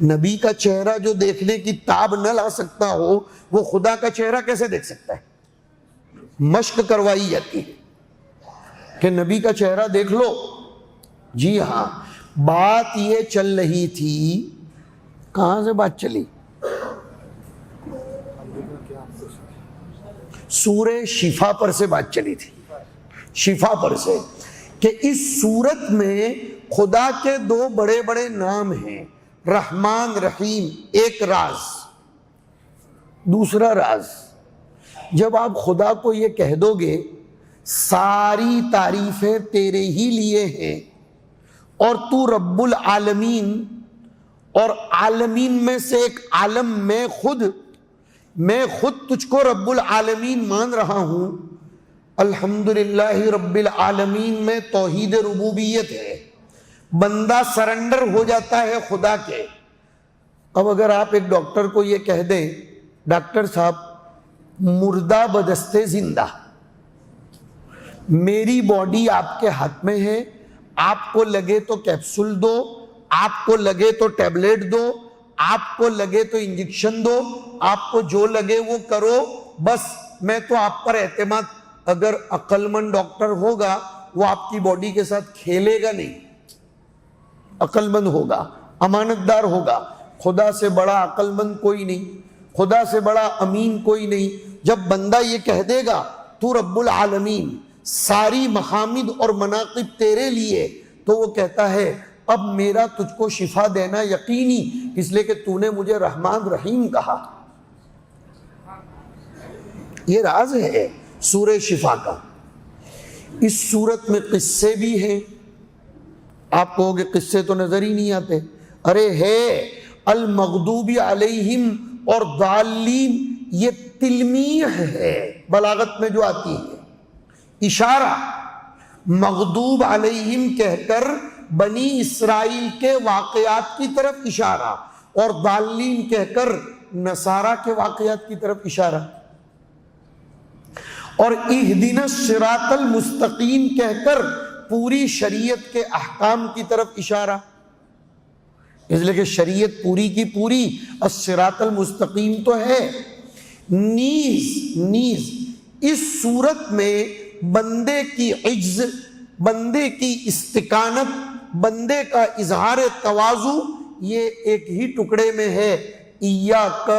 نبی کا چہرہ جو دیکھنے کی تاب نہ لا سکتا ہو، وہ خدا کا چہرہ کیسے دیکھ سکتا ہے؟ مشق کروائی جاتی ہے کہ نبی کا چہرہ دیکھ لو۔ جی ہاں، بات یہ چل رہی تھی، کہاں سے بات چلی؟ سورہ شفا پر سے بات چلی تھی، شفا پر سے، کہ اس سورت میں خدا کے 2 بڑے بڑے نام ہیں، رحمان رحیم۔ ایک راز، دوسرا راز، جب آپ خدا کو یہ کہہ دو گے ساری تعریفیں تیرے ہی لیے ہیں اور تو رب العالمین، اور عالمین میں سے ایک عالم میں خود تجھ کو رب العالمین مان رہا ہوں، الحمدللہ رب العالمین میں توحید ربوبیت ہے، بندہ سرنڈر ہو جاتا ہے خدا کے۔ اب اگر آپ ایک ڈاکٹر کو یہ کہہ دیں ڈاکٹر صاحب مردہ بدستے زندہ، میری باڈی آپ کے ہاتھ میں ہے، آپ کو لگے تو کیپسول دو، آپ کو لگے تو ٹیبلیٹ دو، آپ کو لگے تو انجیکشن دو، آپ کو جو لگے وہ کرو، بس میں تو آپ پر اعتماد۔ اگر عقل مند ڈاکٹر ہوگا وہ آپ کی باڈی کے ساتھ کھیلے گا نہیں، عقل مند ہوگا، امانت دار ہوگا۔ خدا سے بڑا عقل مند کوئی نہیں، خدا سے بڑا امین کوئی نہیں۔ جب بندہ یہ کہہ دے گا تو رب العالمین، ساری محامد اور مناقب تیرے لیے، تو وہ کہتا ہے اب میرا تجھ کو شفا دینا یقینی، اس لیے کہ تو نے مجھے رحمان رحیم کہا۔ یہ راز ہے سورہ شفا کا۔ اس سورت میں قصے بھی ہیں، آپ کہو گے قصے تو نظر ہی نہیں آتے۔ ارے ہے المغضوب علیہم اور ضالین، یہ تلمیح ہے بلاغت میں جو آتی ہے، اشارہ، مغضوب علیہم کہہ کر بنی اسرائیل کے واقعات کی طرف اشارہ، اور ضالین کہہ کر نصارہ کے واقعات کی طرف اشارہ، اور اہدنا الصراط المستقیم کہہ کر پوری شریعت کے احکام کی طرف اشارہ، اس لیے کہ شریعت پوری کی پوری الصراط المستقیم تو ہے۔ نیز اس صورت میں بندے کی عجز، بندے کی استکانت، بندے کا اظہار تواضع یہ ایک ہی ٹکڑے میں ہے، ایاک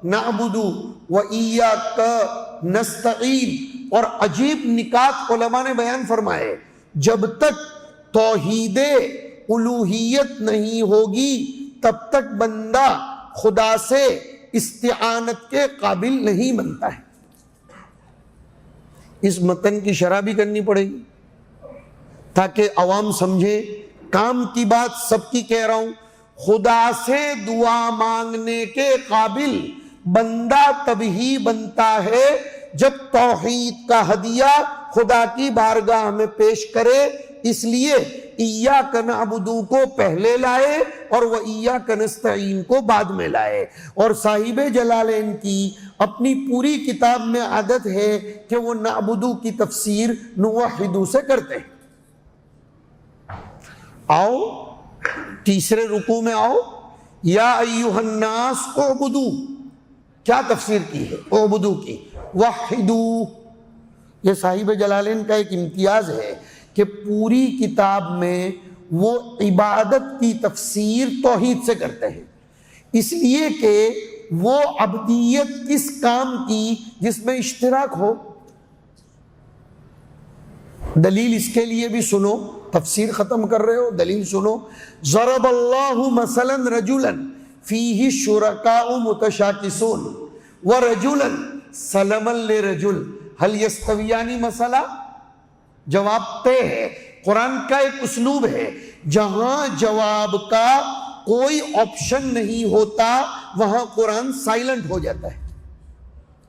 نعبد و ایاک نستعین۔ اور عجیب نکات علماء نے بیان فرمائے، جب تک توحید الوہیت نہیں ہوگی تب تک بندہ خدا سے استعانت کے قابل نہیں بنتا ہے۔ اس متن کی شرح بھی کرنی پڑے گی تاکہ عوام سمجھے، کام کی بات سب کی کہہ رہا ہوں، خدا سے دعا مانگنے کے قابل بندہ تب ہی بنتا ہے جب توحید کا ہدیہ خدا کی بارگاہ میں پیش کرے۔ اس لیے ایاک نعبد کو پہلے لائے اور وہ ایاک نستعین کو بعد میں لائے۔ اور صاحب جلالین کی اپنی پوری کتاب میں عادت ہے کہ وہ نعبد کی تفسیر نوحد سے کرتے ہیں۔ آؤ تیسرے رکوع میں آؤ، یا ایھا الناس اعبدوا، کیا تفسیر کی ہے؟ اعبدوا کی، وحدوا۔ یہ صاحب جلالین کا ایک امتیاز ہے کہ پوری کتاب میں وہ عبادت کی تفسیر توحید سے کرتے ہیں، اس لیے کہ وہ عبدیت کس کام کی جس میں اشتراک ہو۔ دلیل اس کے لیے بھی سنو، تفسیر ختم کر رہے ہو دلیل سنو۔ ضرب اللہ مثلا رجلا فیہ شرکاء متشاکسون ورجلا سلما لرجل هل یستویان مثلا۔ جواب طے ہے، قرآن کا ایک اسلوب ہے، جہاں جواب کا کوئی آپشن نہیں ہوتا وہاں قرآن سائلنٹ ہو جاتا ہے۔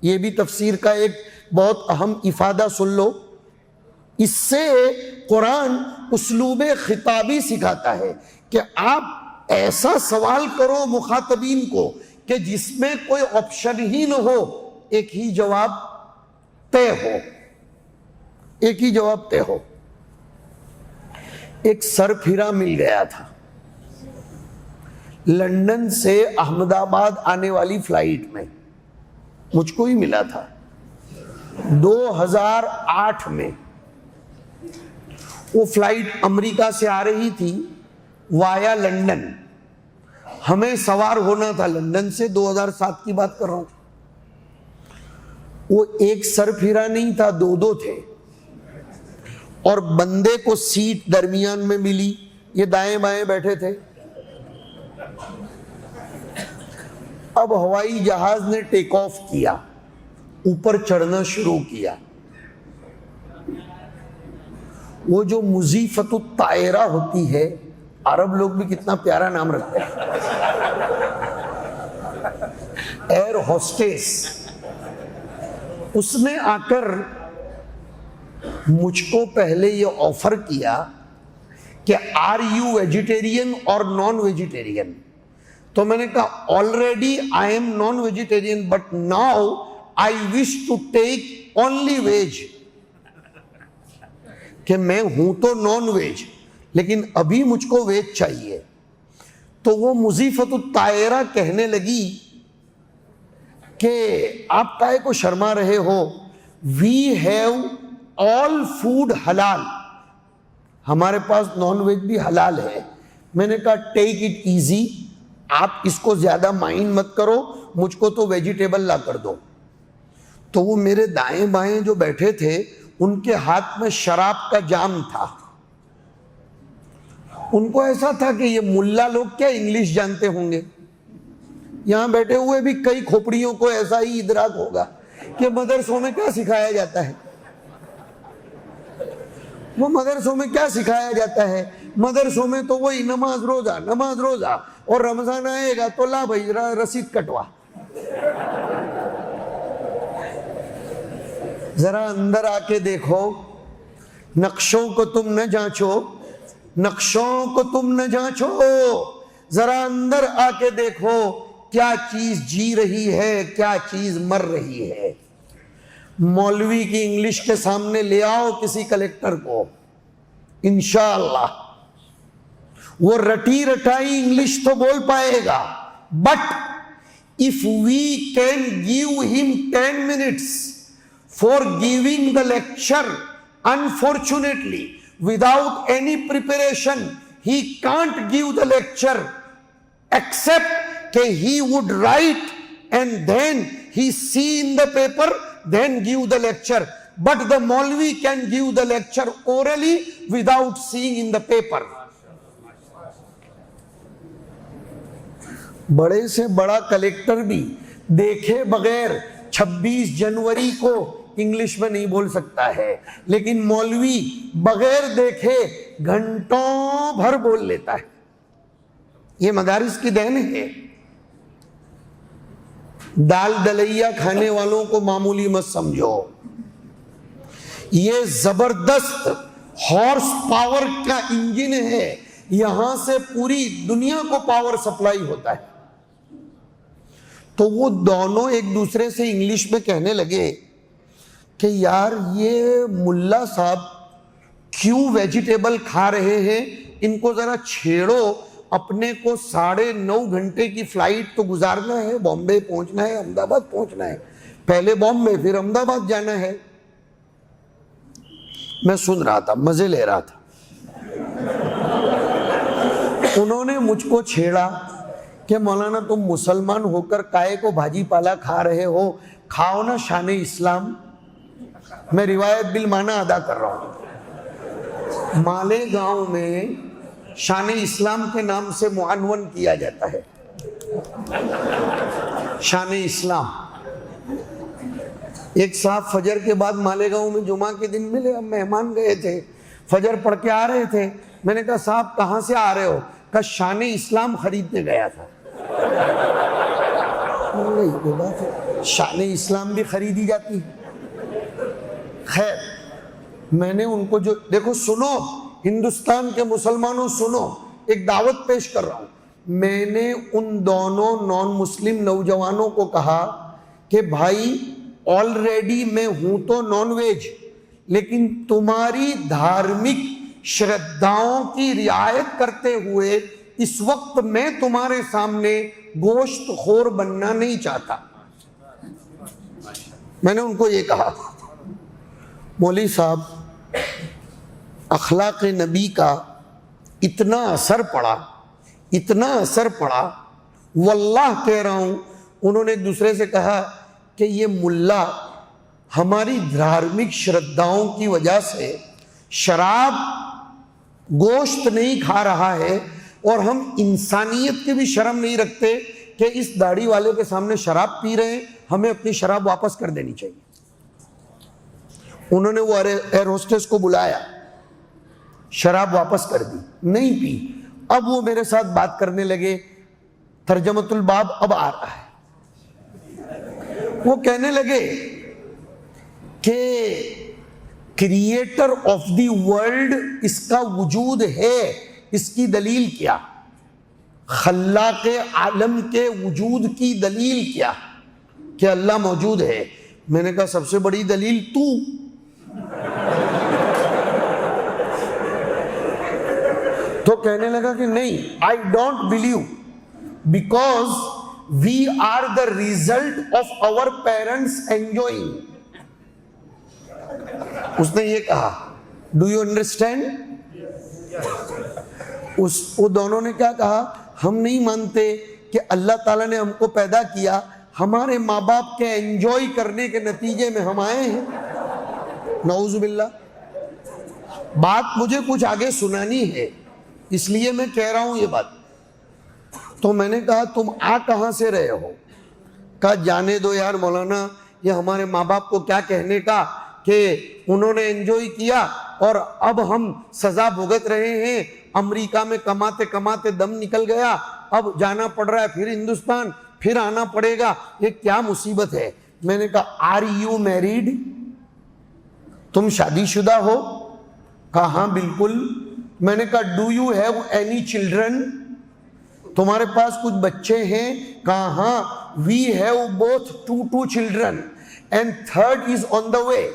یہ بھی تفسیر کا ایک بہت اہم افادہ سن لو، اس سے قرآن اسلوب خطابی سکھاتا ہے کہ آپ ایسا سوال کرو مخاطبین کو کہ جس میں کوئی آپشن ہی نہ ہو، ایک ہی جواب طے ہو، ایک ہی جواب طے ہو۔ ایک سر پھرا مل گیا تھا، لندن سے احمد آباد آنے والی فلائٹ میں مجھ کو ہی ملا تھا 2008 میں۔ وہ فلائٹ امریکہ سے آ رہی تھی وایا لندن، ہمیں سوار ہونا تھا لندن سے، 2007 کی بات کر رہا ہوں۔ وہ ایک سر پھرا نہیں تھا، دو تھے، اور بندے کو سیٹ درمیان میں ملی، یہ دائیں بائیں بیٹھے تھے۔ اب ہوائی جہاز نے ٹیک آف کیا، اوپر چڑھنا شروع کیا۔ وہ جو مضیفت الطائرہ ہوتی ہے، عرب لوگ بھی کتنا پیارا نام رکھتے ہیں، ایئر ہوسٹس، اس نے آ کر مجھ کو پہلے یہ آفر کیا کہ آر یو ویجیٹیرین اور نان ویجیٹیرین؟ تو میں نے کہا already I am non vegetarian but now I wish to take only veg, کہ میں ہوں تو نان ویج لیکن ابھی مجھ کو ویج چاہیے۔ تو وہ مضیفت الطائرہ کہنے لگی کہ آپ کائے کو شرما رہے ہو، وی ہیو آل فوڈ حلال، ہمارے پاس نان ویج بھی حلال ہے۔ میں نے کہا ٹیک اٹ ایزی، آپ اس کو زیادہ مائنڈ مت کرو، مجھ کو تو ویجیٹیبل لا کر دو۔ تو وہ میرے دائیں بائیں جو بیٹھے تھے ان کے ہاتھ میں شراب کا جام تھا، ان کو ایسا تھا کہ یہ ملا لوگ کیا انگلش جانتے ہوں گے، یہاں بیٹھے ہوئے بھی کئی کھوپڑیوں کو ایسا ہی ادراک ہوگا کہ مدرسوں میں کیا سکھایا جاتا ہے، وہ مدرسوں میں کیا سکھایا جاتا ہے، مدرسوں میں تو وہی نماز روزہ، نماز روزہ، اور رمضان آئے گا تو لا بھائی رسید کٹوا. ذرا اندر آ کے دیکھو, نقشوں کو تم نہ جانچو, نقشوں کو تم نہ جانچو, ذرا اندر آ کے دیکھو کیا چیز جی رہی ہے, کیا چیز مر رہی ہے. مولوی کی انگلش کے سامنے لے آؤ کسی کلیکٹر کو, انشاءاللہ وہ رٹی رٹائی انگلش تو بول پائے گا, but if we can give him 10 minutes for giving the lecture, unfortunately without any preparation he can't give the lecture, except that he would write and then he see in the paper, then give the lecture. But the Maulvi can give the lecture orally without seeing in the paper. بڑے سے بڑا collector بھی دیکھے بغیر 26 جنوری کو English میں نہیں بول سکتا ہے, لیکن مولوی بغیر دیکھے گھنٹوں بھر بول لیتا ہے. یہ مدارس کی دین ہے. دال دلیا کھانے والوں کو معمولی مت سمجھو, یہ زبردست ہارس پاور کا انجن ہے, یہاں سے پوری دنیا کو پاور سپلائی ہوتا ہے. تو وہ دونوں ایک دوسرے سے انگلش میں کہنے لگے کہ یار یہ ملا صاحب کیوں ویجیٹیبل کھا رہے ہیں, ان کو ذرا چھیڑو, اپنے کو 9.5 گھنٹے کی فلائٹ تو گزارنا ہے, بامبے پہنچنا ہے, احمد آباد پہنچنا ہے, پہلے بامبے پھر احمد آباد جانا ہے. میں سن رہا تھا, مزے لے رہا تھا. انہوں نے مجھ کو چھیڑا کہ مولانا تم مسلمان ہو کر کائے کو بھاجی پالا کھا رہے ہو, کھاؤ نا شان اسلام. میں روایت بالمعنی ادا کر رہا ہوں. مالیگاؤں میں شان اسلام کے نام سے معنون کیا جاتا ہے. شان اسلام. ایک صاحب فجر کے بعد مالیگاؤں میں جمعہ کے دن ملے, ہم مہمان گئے تھے, فجر پڑھ کے آ رہے تھے. میں نے کہا صاحب کہاں سے آ رہے ہو؟ کہا شان اسلام خریدنے گیا تھا. شان اسلام بھی خریدی جاتی ہے. خیر, میں نے ان کو جو دیکھو, سنو ہندوستان کے مسلمانوں سنو, ایک دعوت پیش کر رہا ہوں. میں نے ان دونوں نان مسلم نوجوانوں کو کہا کہ بھائی آلریڈی میں ہوں تو نان ویج, لیکن تمہاری دھارمک شردھاؤں کی رعایت کرتے ہوئے اس وقت میں تمہارے سامنے گوشت خور بننا نہیں چاہتا. میں نے ان کو یہ کہا, مولوی صاحب اخلاق نبی کا اتنا اثر پڑا, اتنا اثر پڑا, واللہ کہہ رہا ہوں. انہوں نے ایک دوسرے سے کہا کہ یہ ملا ہماری دھارمک شردھاؤں کی وجہ سے شراب گوشت نہیں کھا رہا ہے, اور ہم انسانیت کی بھی شرم نہیں رکھتے کہ اس داڑھی والے کے سامنے شراب پی رہے ہیں, ہمیں اپنی شراب واپس کر دینی چاہیے. انہوں نے وہ ایئر ہوسٹس کو بلایا, شراب واپس کر دی, نہیں پی. اب وہ میرے ساتھ بات کرنے لگے, ترجمۃ الباب اب آ رہا ہے. وہ کہنے لگے کہ کریٹر آف دی ورلڈ اس کا وجود ہے, اس کی دلیل کیا؟ خلاق عالم کے وجود کی دلیل کیا کہ اللہ موجود ہے؟ میں نے کہا سب سے بڑی دلیل تو. تو کہنے لگا کہ نہیں, I don't believe because we are the result of our parents enjoying. اس نے یہ کہا, do you understand? وہ دونوں نے کیا کہا, ہم نہیں مانتے کہ اللہ تعالیٰ نے ہم کو پیدا کیا, ہمارے ماں باپ کے انجوائے کرنے کے نتیجے میں ہم آئے ہیں. نعوذ باللہ. بات مجھے کچھ آگے سنانی ہے, اس لیے میں کہہ رہا ہوں یہ بات. تو میں نے کہا تم آ کہاں سے رہے ہو؟ کہا جانے دو یار مولانا, یہ ہمارے ماں باپ کو کیا کہنے کا کہ انہوں نے انجوائے کیا اور اب ہم سزا بھگت رہے ہیں. امریکہ میں کماتے کماتے دم نکل گیا, اب جانا پڑ رہا ہے پھر ہندوستان، پھر آنا پڑے گا، یہ کیا مصیبت ہے؟ میں نے کہا آر یو میریڈ؟ تم شادی شدہ ہو؟ کہا ہاں بالکل۔ میں نے کہا do you have any children? تمہارے پاس کچھ بچے ہیں؟ کہا ہاں we have both 2 children and third is on the way,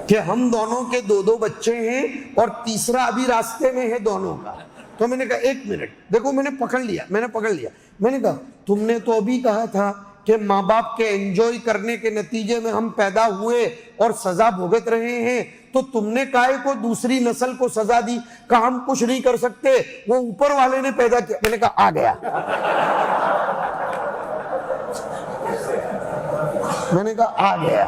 کہ ہم دونوں کے 2 بچے ہیں اور تیسرا ابھی راستے میں ہے دونوں کا۔ تو میں نے کہا ایک منٹ دیکھو، میں نے پکڑ لیا۔ میں نے کہا تم نے تو ابھی کہا تھا کہ ماں باپ کے انجوائے کرنے کے نتیجے میں ہم پیدا ہوئے اور سزا بھگت رہے ہیں، تو تم نے کائے کو دوسری نسل کو سزا دی؟ کہا ہم کچھ نہیں کر سکتے، وہ اوپر والے نے پیدا کیا۔ میں نے کہا آ گیا۔ میں نے کہا آ گیا۔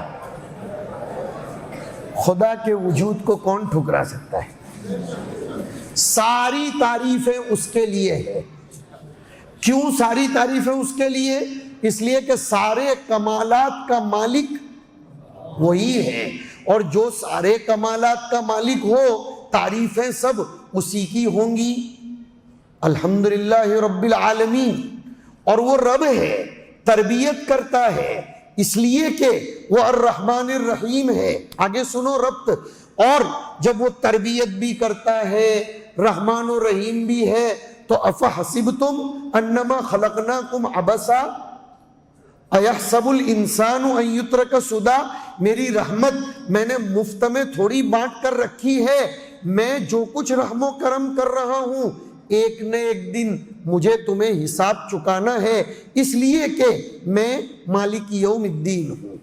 خدا کے وجود کو کون ٹھکرا سکتا ہے؟ ساری تعریفیں اس کے لیے ہے۔ کیوں ساری تعریفیں اس کے لیے؟ اس لیے کہ سارے کمالات کا مالک وہی ہے، اور جو سارے کمالات کا مالک ہو تعریفیں سب اسی کی ہوں گی۔ الحمدللہ رب العالمین، اور وہ رب ہے، تربیت کرتا ہے اس لیے کہ وہ الرحمن الرحیم ہے۔ آگے سنو ربط، اور جب وہ تربیت بھی کرتا ہے، رحمان و رحیم بھی ہے، تو افحسبتم انما خلقناکم عبثا ایحسب الانسان ان یترک سدی، میری رحمت میں نے مفت میں تھوڑی بانٹ کر رکھی ہے، میں جو کچھ رحم و کرم کر رہا ہوں ایک نہ ایک دن مجھے تمہیں حساب چکانا ہے، اس لیے کہ میں مالک یوم الدین ہوں۔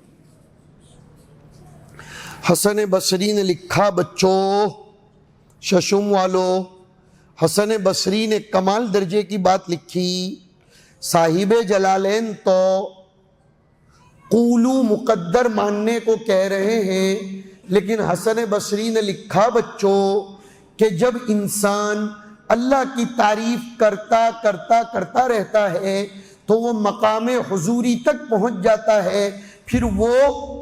حسن بصری نے لکھا، بچوں ششم والو، حسن بصری نے کمال درجے کی بات لکھی۔ صاحب جلالین تو قولو مقدر ماننے کو کہہ رہے ہیں، لیکن حسن بصری نے لکھا بچوں کہ جب انسان اللہ کی تعریف کرتا رہتا ہے تو وہ مقام حضوری تک پہنچ جاتا ہے، پھر وہ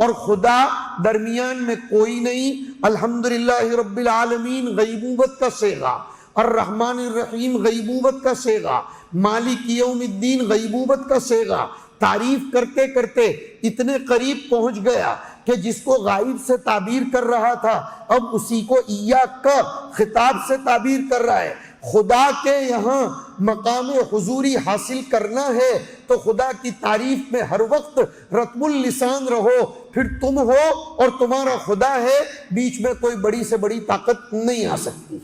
اور خدا درمیان میں کوئی نہیں۔ الحمدللہ رب العالمین غیبوبت کا صیغہ، الرحمن الرحیم غیبوبت کا صیغہ، مالک یوم الدین غیبوبت کا صیغہ، تعریف کرتے کرتے اتنے قریب پہنچ گیا کہ جس کو غائب سے تعبیر کر رہا تھا اب اسی کو ایاک کا خطاب سے تعبیر کر رہا ہے۔ خدا کے یہاں مقام حضوری حاصل کرنا ہے تو خدا کی تعریف میں ہر وقت رطب اللسان رہو، پھر تم ہو اور تمہارا خدا ہے، بیچ میں کوئی بڑی سے بڑی طاقت نہیں آ سکتی۔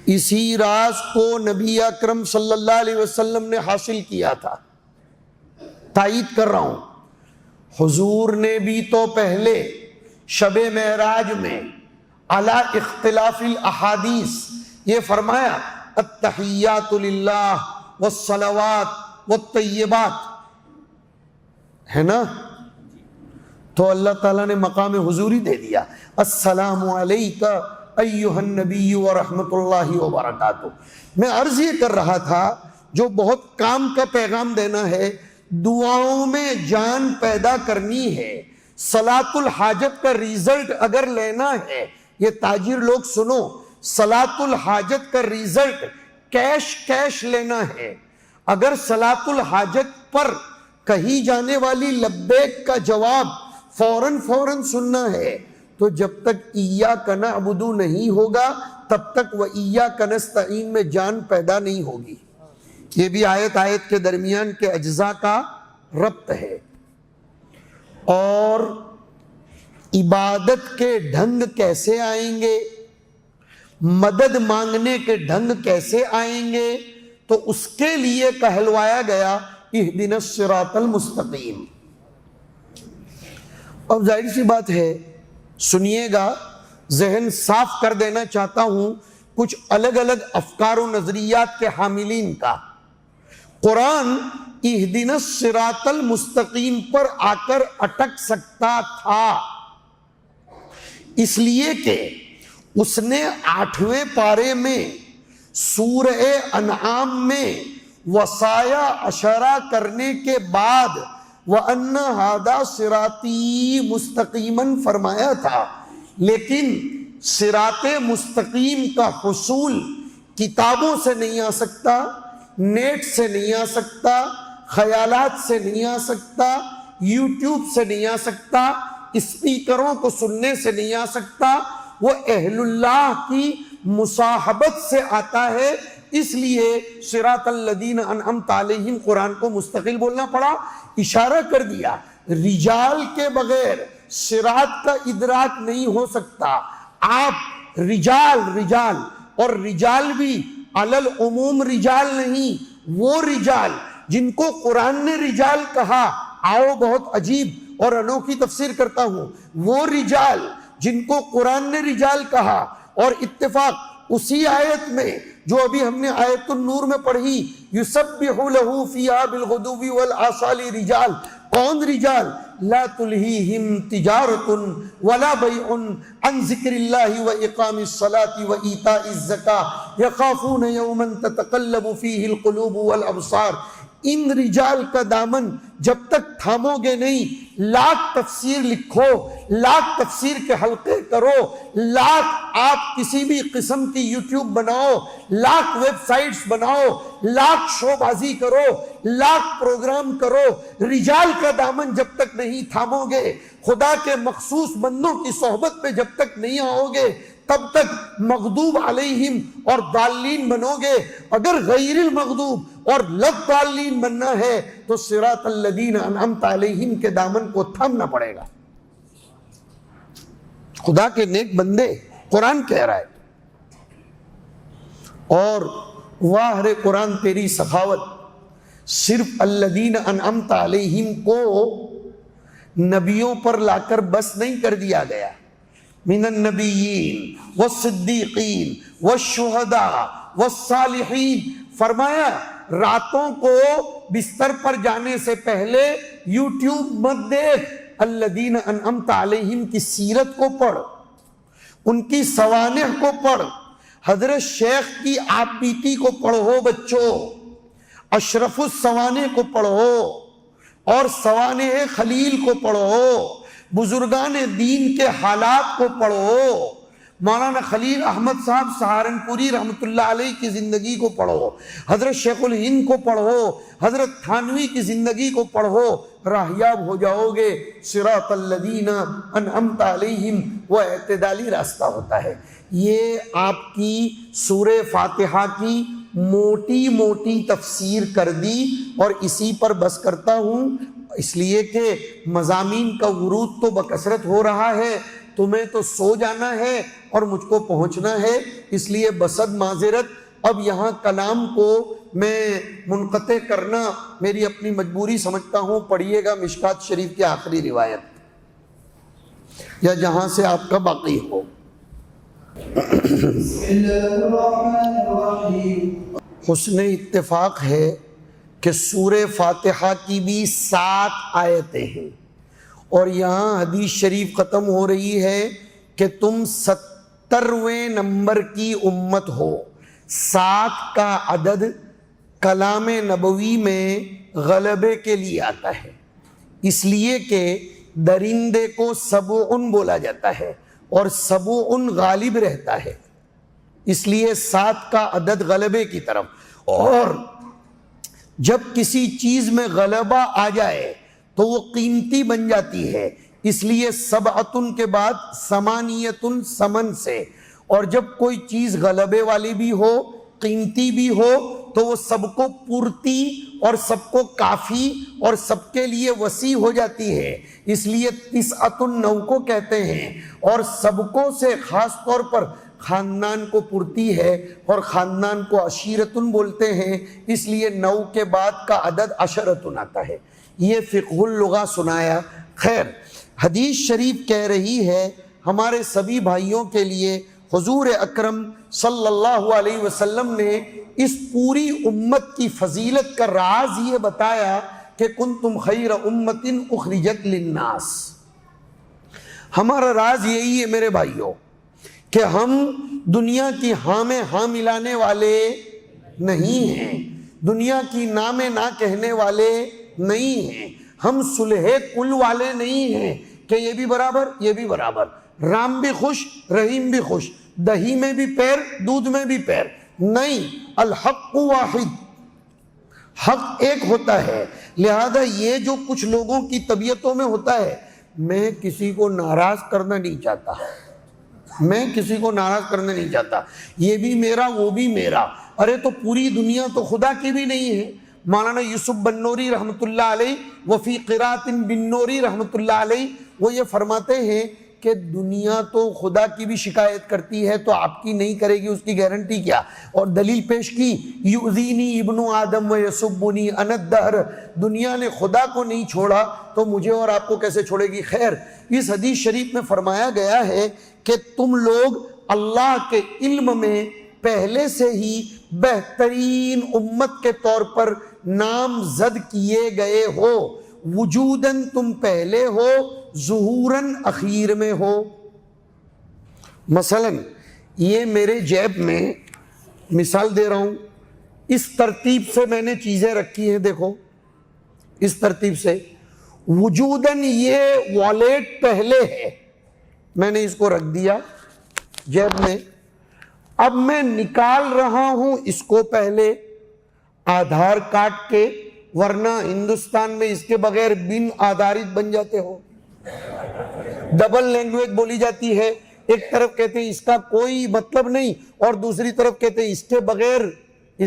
اسی راز کو نبی اکرم صلی اللہ علیہ وسلم نے حاصل کیا تھا۔ تائید کر رہا ہوں، حضور نے بھی تو پہلے شب معراج میں علی اختلاف الاحادیث یہ فرمایا التحیات للہ والصلوات والطیبات، ہے نا؟ تو اللہ تعالیٰ نے مقام حضوری دے دیا، السلام علیکہ ایہا النبی ورحمت اللہ وبرکاتہ۔ میں عرض یہ کر رہا تھا جو بہت کام کا پیغام دینا ہے، دعاؤں میں جان پیدا کرنی ہے، صلاۃ الحاجت کا ریزلٹ اگر لینا ہے، یہ تاجر لوگ سنو، صلاۃ الحاجت کا ریزلٹ کیش لینا ہے۔ اگر صلاۃ الحاجت پر کہی جانے والی لبیک کا جواب فوراً سننا ہے تو جب تک ایاک نعبد نہیں ہوگا تب تک وہ ایاک نستعین میں جان پیدا نہیں ہوگی۔ یہ بھی آیت کے درمیان کے اجزاء کا ربط ہے۔ اور عبادت کے ڈھنگ کیسے آئیں گے، مدد مانگنے کے ڈھنگ کیسے آئیں گے، تو اس کے لیے کہلوایا گیا اہدنا الصراط المستقیم۔ اب ظاہر سی بات ہے، سنیے گا، ذہن صاف کر دینا چاہتا ہوں کچھ الگ الگ افکار و نظریات کے حاملین کا۔ قرآن اہدنا الصراط المستقیم پر آ کر اٹک سکتا تھا، اس لیے کہ اس نے 8ویں پارے میں سورہ انعام میں وصایا اشارہ کرنے کے بعد وَأَنَّ هَذَا صِرَاطِي مُسْتَقِيمًا فرمایا تھا، لیکن صراط مستقیم کا حصول کتابوں سے نہیں آ سکتا، نیٹ سے نہیں آ سکتا، خیالات سے نہیں آ سکتا، یوٹیوب سے نہیں آ سکتا، اسپیکروں کو سننے سے نہیں آ سکتا، وہ اہل اللہ کی مصاحبت سے آتا ہے۔ اس لیے صراط الذین انعمت علیہم قرآن کو مستقل بولنا پڑا۔ اشارہ کر دیا رجال کے بغیر صراط کا ادراک نہیں ہو سکتا۔ آپ رجال اور رجال بھی علل عموم رجال نہیں، وہ رجال جن کو قرآن نے رجال کہا، آؤ بہت عجیب اور انوکھی تفسیر کرتا ہوں، وہ رجال جن کو قرآن نے رجال کہا، اور اتفاق اسی آیت میں جو ابھی ہم نے آیت النور میں پڑھی، یسبح لہ فیہا بالغدو والآصال رجال، کون رجال؟ لا تلہیہم تجارت ولا بیع عن ذکر اللہ واقام الصلاة وایتاء الزکاة یخافون یوما تتقلب فیہ القلوب والابصار۔ ان رجال کا دامن جب تک تھامو گے نہیں، لاکھ تفسیر لکھو، لاکھ تفسیر کے حلقے کرو، لاکھ آپ کسی بھی قسم کی یوٹیوب بناؤ، لاکھ ویب سائٹس بناؤ، لاکھ شو بازی کرو، لاکھ پروگرام کرو، رجال کا دامن جب تک نہیں تھامو گے، خدا کے مخصوص بندوں کی صحبت میں جب تک نہیں آؤ گے، تب تک مغضوب علیہم اور ضالین بنو گے۔ اگر غیر المغضوب اور لضالین بننا ہے تو صراط الذین انعمت علیہم کے دامن کو تھامنا پڑے گا۔ خدا کے نیک بندے، قرآن کہہ رہا ہے، اور واہ رے قرآن تیری سخاوت، صرف الذین انعمت علیہم کو نبیوں پر لا کر بس نہیں کر دیا گیا، من النبیین والصدیقین والشہداء والصالحین، فرمایا راتوں کو بستر پر جانے سے پہلے یوٹیوب مت دیکھ، الذین انعمت علیہم کی سیرت کو پڑھ، ان کی سوانح کو پڑھ، حضرت شیخ کی آپ بیتی کو پڑھو بچوں، اشرف السوانح کو پڑھو، اور سوانح خلیل کو پڑھو، بزرگان دین کے حالات کو پڑھو، مولانا خلیل احمد صاحب سہارنپوری رحمۃ اللہ علیہ کی زندگی کو پڑھو، حضرت شیخ الہند کو پڑھو، حضرت تھانوی کی زندگی کو پڑھو، راہیاب ہو جاؤ گے۔ صراط الذین انعمت علیہم وہ اعتدالی راستہ ہوتا ہے۔ یہ آپ کی سورہ فاتحہ کی موٹی موٹی تفسیر کر دی، اور اسی پر بس کرتا ہوں، اس لیے کہ مضامین کا ورود تو بکثرت ہو رہا ہے، تمہیں تو سو جانا ہے اور مجھ کو پہنچنا ہے، اس لیے بصد معذرت اب یہاں کلام کو میں منقطع کرنا میری اپنی مجبوری سمجھتا ہوں۔ پڑھیے گا مشکات شریف کی آخری روایت، یا جہاں سے آپ کا باقی ہو۔ حسن اتفاق ہے کہ سورہ فاتحہ کی بھی 7 آیتیں ہیں، اور یہاں حدیث شریف ختم ہو رہی ہے کہ تم 70ویں نمبر کی امت ہو۔ 7 کا عدد کلام نبوی میں غلبے کے لیے آتا ہے، اس لیے کہ درندے کو سبعن بولا جاتا ہے، اور سبعن غالب رہتا ہے، اس لیے 7 کا عدد غلبے کی طرف۔ اور جب کسی چیز میں غلبہ آ جائے تو وہ قیمتی بن جاتی ہے، اس لیے سبعتن کے بعد ثمانیتن ثمن سے، اور جب کوئی چیز غلبے والی بھی ہو، قیمتی بھی ہو، تو وہ سب کو پورتی اور سب کو کافی اور سب کے لیے وسیع ہو جاتی ہے، اس لیے 9 کو کہتے ہیں، اور سب کو سے خاص طور پر خاندان کو پورتی ہے، اور خاندان کو عشیرتن بولتے ہیں، اس لیے 9 کے بعد کا عدد عشرتن آتا ہے۔ یہ فقہ اللغہ سنایا۔ خیر، حدیث شریف کہہ رہی ہے ہمارے سبھی بھائیوں کے لیے، حضور اکرم صلی اللہ علیہ وسلم نے اس پوری امت کی فضیلت کا راز یہ بتایا کہ کنتم خیر امت اخرجت للناس۔ ہمارا راز یہی ہے میرے بھائیوں کہ ہم دنیا کی ہاں میں ہاں ملانے والے نہیں ہیں، دنیا کی نا میں نا کہنے والے نہیں ہیں، ہم صلح کل والے نہیں ہیں کہ یہ بھی برابر یہ بھی برابر، رام بھی خوش رحیم بھی خوش، دہی میں بھی پیر دودھ میں بھی پیر، نہیں، الحق واحد، حق ایک ہوتا ہے۔ لہذا یہ جو کچھ لوگوں کی طبیعتوں میں ہوتا ہے، میں کسی کو ناراض کرنا نہیں چاہتا، میں کسی کو ناراض کرنا نہیں چاہتا، یہ بھی میرا وہ بھی میرا، ارے تو پوری دنیا تو خدا کی بھی نہیں ہے۔ مولانا یوسف بنوری رحمۃ اللہ علیہ وفی قرات بنوری رحمۃ اللہ علیہ وہ یہ فرماتے ہیں کہ دنیا تو خدا کی بھی شکایت کرتی ہے تو آپ کی نہیں کرے گی، اس کی گارنٹی کیا؟ اور دلیل پیش کی، یؤذینی ابن آدم و یسبنی انا الدہر، دنیا نے خدا کو نہیں چھوڑا تو مجھے اور آپ کو کیسے چھوڑے گی؟ خیر، اس حدیث شریف میں فرمایا گیا ہے کہ تم لوگ اللہ کے علم میں پہلے سے ہی بہترین امت کے طور پر نامزد کیے گئے ہو، وجوداً تم پہلے ہو، ظہوراً اخیر میں ہو۔ مثلا یہ میرے جیب میں، مثال دے رہا ہوں، اس ترتیب سے میں نے چیزیں رکھی ہیں، دیکھو اس ترتیب سے، وجوداً یہ والیٹ پہلے ہے، میں نے اس کو رکھ دیا جیب میں، اب میں نکال رہا ہوں اس کو پہلے آدھار کارڈ کے، ورنہ ہندوستان میں اس کے بغیر بن آدھارت بن جاتے ہو، ڈبل لینگویج بولی جاتی ہے، ایک طرف کہتے ہیں اس کا کوئی مطلب نہیں اور دوسری طرف کہتے ہیں اس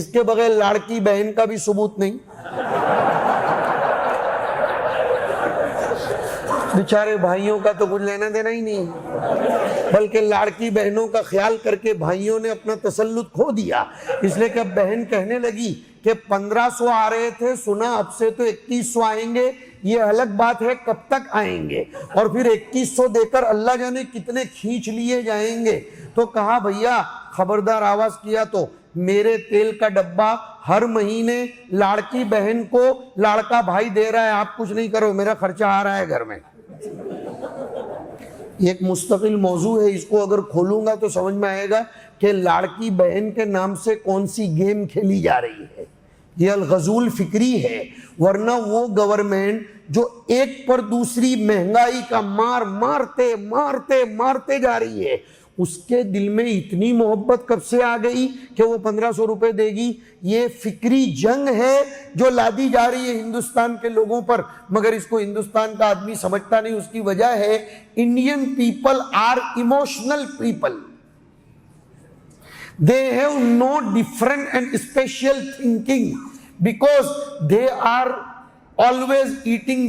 کے بغیر لاڑکی بہن کا بھی ثبوت نہیں۔ بیچارے بھائیوں کا تو کچھ لینا دینا ہی نہیں، بلکہ لاڑکی بہنوں کا خیال کر کے بھائیوں نے اپنا تسلط کھو دیا، اس لیے کہ اب بہن کہنے لگی کہ 1500 آ رہے تھے، سنا اب سے تو 2100 آئیں گے، یہ الگ بات ہے کب تک آئیں گے، اور پھر 2100 دے کر اللہ جانے کتنے کھینچ لیے جائیں گے۔ تو کہا بھیا خبردار، آواز کیا تو میرے تیل کا ڈبہ ہر مہینے لاڑکی بہن کو لاڑکا بھائی دے رہا ہے، آپ کچھ نہیں کرو، میرا خرچہ آ رہا ہے گھر میں۔ یہ ایک مستقل موضوع ہے، اس کو اگر کھولوں گا تو سمجھ میں آئے گا کہ لاڑکی بہن کے نام سے کون سی گیم کھیلی جا رہی ہے۔ یہ الغزول فکری ہے، ورنہ وہ گورنمنٹ جو ایک پر دوسری مہنگائی کا مار مارتے جا رہی ہے، اس کے دل میں اتنی محبت کب سے آ گئی کہ وہ 1500 روپے دے گی؟ یہ فکری جنگ ہے جو لادی جا رہی ہے ہندوستان کے لوگوں پر، مگر اس کو ہندوستان کا آدمی سمجھتا نہیں۔ اس کی وجہ ہے Indian people are emotional people, they have no different and special thinking because they are always eating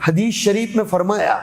حدیث شریف میں فرمایا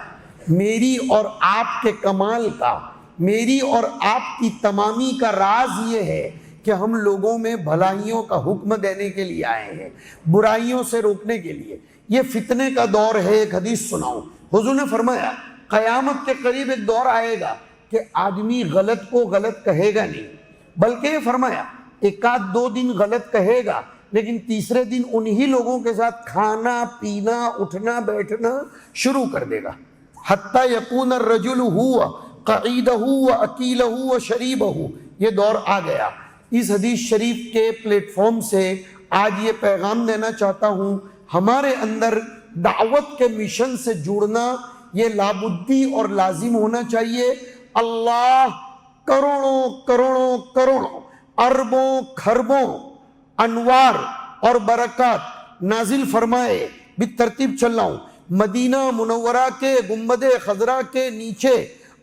میری اور آپ کے کمال کا، میری اور آپ کی تمامی کا راز یہ ہے کہ ہم لوگوں میں بھلائیوں کا حکم دینے کے لیے آئے ہیں، برائیوں سے روکنے کے لیے۔ یہ فتنے کا دور ہے۔ ایک حدیث سناؤں، حضور نے فرمایا قیامت کے قریب ایک دور آئے گا کہ آدمی غلط کو غلط کہے گا نہیں، بلکہ یہ فرمایا ایک آدھ 2 دن غلط کہے گا، لیکن تیسرے دن انہی لوگوں کے ساتھ کھانا پینا اٹھنا بیٹھنا شروع کر دے گا، حتی یکون الرجل ہوا قعیدہ و اکیلہ و شریبہ۔ یہ دور آ گیا۔ اس حدیث شریف کے پلیٹ فارم سے آج یہ پیغام دینا چاہتا ہوں، ہمارے اندر دعوت کے مشن سے جڑنا یہ لابدی اور لازم ہونا چاہیے۔ اللہ کروڑوں اربوں کھربوں انوار اور برکات نازل فرمائے۔ بالترتیب چل رہا ہوں، مدینہ منورہ کے گنبد خضرا کے نیچے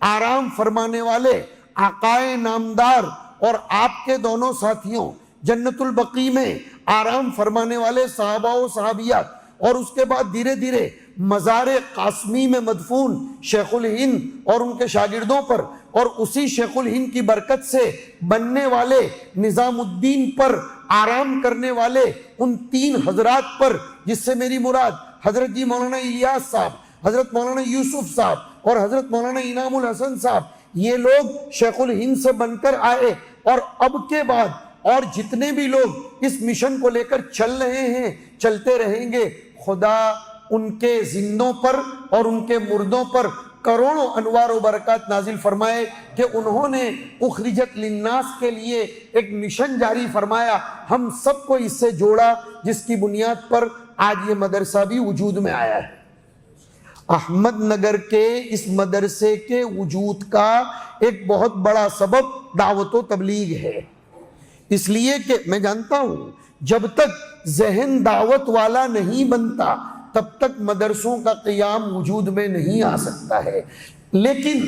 آرام فرمانے والے آقائے نامدار اور آپ کے دونوں ساتھیوں، جنت البقیع میں آرام فرمانے والے صحابہ و صحابیات، اور اس کے بعد دھیرے دھیرے مزار قاسمی میں مدفون شیخ الہند اور ان کے شاگردوں پر، اور اسی شیخ الہند کی برکت سے بننے والے نظام الدین پر آرام کرنے والے ان 3 حضرات پر، جس سے میری مراد حضرت جی مولانا الیاس صاحب، حضرت مولانا یوسف صاحب اور حضرت مولانا انعام الحسن صاحب، یہ لوگ شیخ الہند سے بن کر آئے، اور اب کے بعد اور جتنے بھی لوگ اس مشن کو لے کر چل رہے ہیں، چلتے رہیں گے۔ خدا ان کے زندوں پر اور ان کے مردوں پر کروڑوں انوار و برکات نازل فرمائے کہ انہوں نے اخرجت للناس کے لیے ایک مشن جاری فرمایا، ہم سب کو اس سے جوڑا، جس کی بنیاد پر آج یہ مدرسہ بھی وجود میں آیا ہے۔ احمد نگر کے اس مدرسے کے وجود کا ایک بہت بڑا سبب دعوت و تبلیغ ہے، اس لیے کہ میں جانتا ہوں جب تک ذہن دعوت والا نہیں بنتا تب تک مدرسوں کا قیام وجود میں نہیں آ سکتا ہے۔ لیکن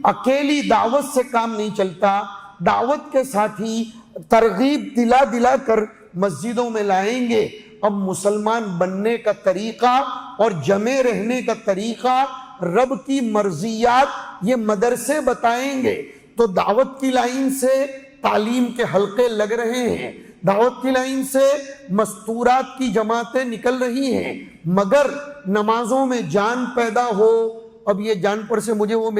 اکیلی دعوت سے کام نہیں چلتا، دعوت کے ساتھ ہی ترغیب دلا دلا کر مسجدوں میں لائیں گے۔ اب مسلمان بننے کا طریقہ اور جمع رہنے کا طریقہ، رب کی مرضیات یہ مدرسے بتائیں گے۔ تو دعوت کی لائن سے تعلیم کے حلقے لگ رہے ہیں، دعوت کی لائن سے مستورات کی جماعتیں نکل رہی ہیں، مگر نمازوں میں جان پیدا ہو۔ اب یہ جان پر سے مجھے وہ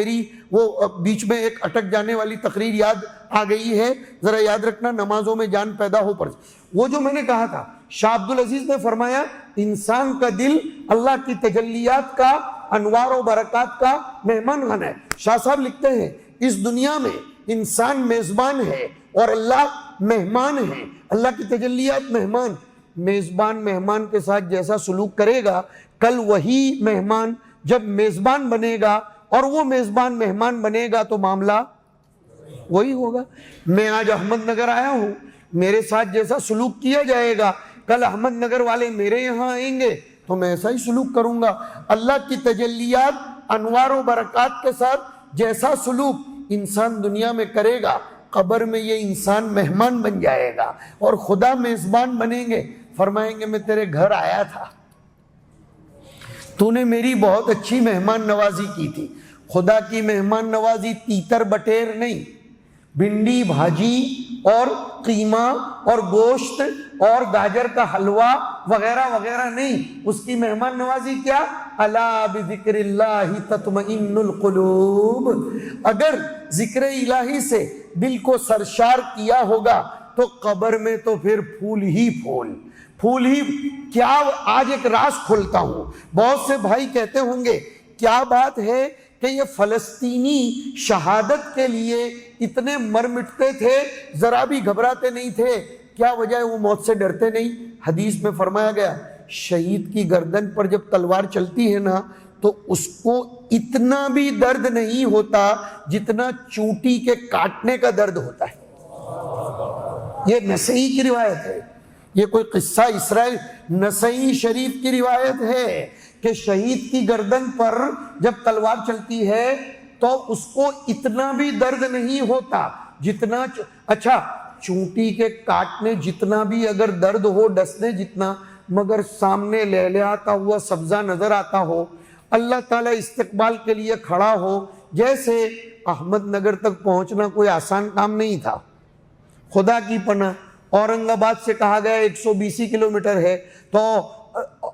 بیچ میں ایک اٹک جانے والی تقریر یاد آ گئی ہے، ذرا یاد رکھنا، نمازوں میں جان پیدا ہو پر وہ جو میں نے کہا تھا، شاہ عبدالعزیز نے فرمایا انسان کا دل اللہ کی تجلیات کا، انوار و برکات کا مہمان خانہ ہے۔ شاہ صاحب لکھتے ہیں اس دنیا میں انسان میزبان ہے اور اللہ مہمان ہے، اللہ کی تجلیات مہمان۔ میزبان مہمان کے ساتھ جیسا سلوک کرے گا، کل وہی مہمان جب میزبان بنے گا اور وہ میزبان مہمان بنے گا تو معاملہ وہی ہوگا۔ میں آج احمد نگر آیا ہوں، میرے ساتھ جیسا سلوک کیا جائے گا، کل احمد نگر والے میرے یہاں آئیں گے تو میں ایسا ہی سلوک کروں گا۔ اللہ کی تجلیات انوار و برکات کے ساتھ جیسا سلوک انسان دنیا میں کرے گا، قبر میں یہ انسان مہمان بن جائے گا اور خدا میزبان بنیں گے، فرمائیں گے میں تیرے گھر آیا تھا، تو نے میری بہت اچھی مہمان نوازی کی تھی۔ خدا کی مہمان نوازی تیتر بٹیر نہیں، بھنڈی بھاجی اور قیمہ اور گوشت اور گاجر کا حلوہ وغیرہ وغیرہ نہیں، اس کی مہمان نوازی کیا؟ الا بذکر اللہ تطمئن القلوب۔ اگر ذکر الہی سے دل کو سرشار کیا ہوگا تو قبر میں تو پھر پھول ہی پھول پھول ہی۔ کیا آج ایک راز کھولتا ہوں، بہت سے بھائی کہتے ہوں گے کیا بات ہے کہ یہ فلسطینی شہادت کے لیے اتنے مر مٹتے تھے، ذرا بھی گھبراتے نہیں تھے، کیا وجہ ہے وہ موت سے ڈرتے نہیں؟ حدیث میں فرمایا گیا شہید کی گردن پر جب تلوار چلتی ہے نا تو اس کو اتنا بھی درد نہیں ہوتا جتنا چونٹی کے کاٹنے کا درد ہوتا ہے۔ یہ نسائی کی روایت ہے، یہ کوئی قصہ اسرائیل، نسائی شریف کی روایت ہے کہ شہید کی گردن پر جب تلوار چلتی ہے تو اس کو اتنا بھی درد نہیں ہوتا جتنا اچھا چونٹی کے کاٹنے جتنا بھی اگر درد ہو، ڈسنے جتنا، مگر سامنے لہلہاتا ہوا سبزہ نظر آتا ہو، اللہ تعالیٰ استقبال کے لیے کھڑا ہو۔ جیسے احمد نگر تک پہنچنا کوئی آسان کام نہیں تھا، خدا کی پناہ اورنگ آباد سے کہا گیا 120 کلومیٹر ہے، تو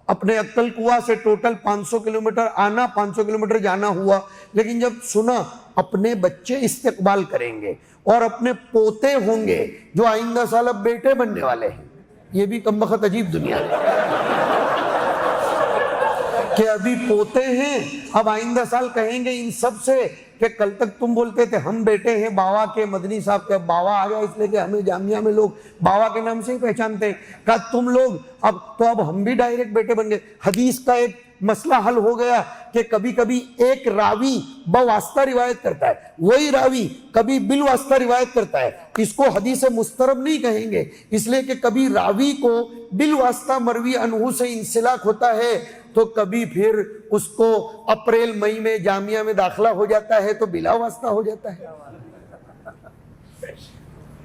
اپنے عقل کنواں سے ٹوٹل 500 کلومیٹر آنا، 500 کلومیٹر جانا ہوا۔ لیکن جب سنا اپنے بچے استقبال کریں گے اور اپنے پوتے ہوں گے جو آئندہ سال اب بیٹے بننے والے ہیں، یہ بھی کم بخت عجیب دنیا ہے کہ ابھی پوتے ہیں، اب آئندہ سال کہیں گے ان سب سے کہ کل تک تم بولتے تھے ہم بیٹے ہیں باوا کے، مدنی صاحب کے، باوا آ گیا اس لیے کہ ہمیں جامعہ میں لوگ باوا کے نام سے ہی پہچانتے ہیں، کہا تم لوگ اب ہم بھی ڈائریکٹ بیٹے بن گئے۔ حدیث کا ایک مسئلہ حل ہو گیا کہ کبھی کبھی ایک راوی بواسطہ روایت کرتا ہے، وہی راوی کبھی بالواسطہ روایت کرتا ہے، اس کو حدیث مسترب نہیں کہیں گے، اس لیے کہ کبھی راوی کو بالواسطہ مروی عنہ سے انسلاک ہوتا ہے تو کبھی پھر اس کو اپریل مئی میں جامعہ میں داخلہ ہو جاتا ہے تو بلا واسطہ ہو جاتا ہے۔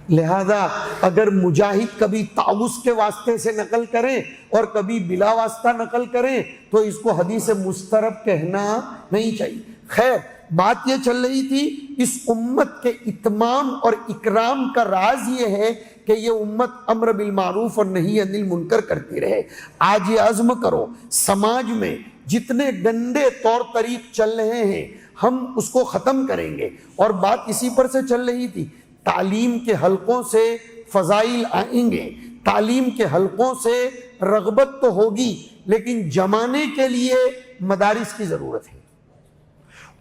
لہذا اگر مجاہد کبھی طاؤس کے واسطے سے نقل کریں اور کبھی بلا واسطہ نقل کریں تو اس کو حدیث مسترب کہنا نہیں چاہیے۔ خیر، بات یہ چل رہی تھی اس امت کے اتمام اور اکرام کا راز یہ ہے کہ یہ امت امر بالمعروف اور نہی عن المنکر کرتی رہے۔ آج یہ عزم کرو، سماج میں جتنے گندے طور طریق چل رہے ہیں ہم اس کو ختم کریں گے۔ اور بات اسی پر سے چل رہی تھی، تعلیم کے حلقوں سے فضائل آئیں گے، تعلیم کے حلقوں سے رغبت تو ہوگی، لیکن جمانے کے لیے مدارس کی ضرورت ہے،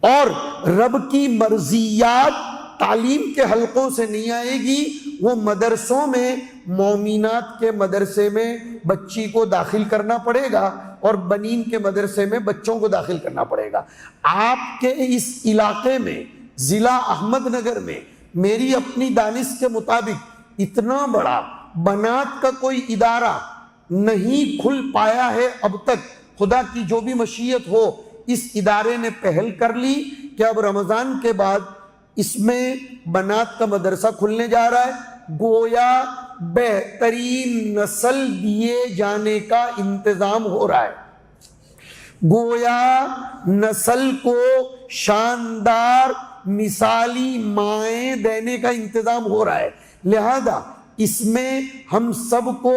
اور رب کی مرضیات تعلیم کے حلقوں سے نہیں آئے گی، وہ مدرسوں میں مومنات کے مدرسے میں بچی کو داخل کرنا پڑے گا اور بنین کے مدرسے میں بچوں کو داخل کرنا پڑے گا۔ آپ کے اس علاقے میں ضلع احمد نگر میں میری اپنی دانش کے مطابق اتنا بڑا بنات کا کوئی ادارہ نہیں کھل پایا ہے اب تک۔ خدا کی جو بھی مشیت ہو، اس ادارے نے پہل کر لی کہ اب رمضان کے بعد اس میں بنات کا مدرسہ کھلنے جا رہا ہے۔ گویا بہترین نسل دیے جانے کا انتظام ہو رہا ہے، گویا نسل کو شاندار مثالی مائیں دینے کا انتظام ہو رہا ہے۔ لہذا اس میں ہم سب کو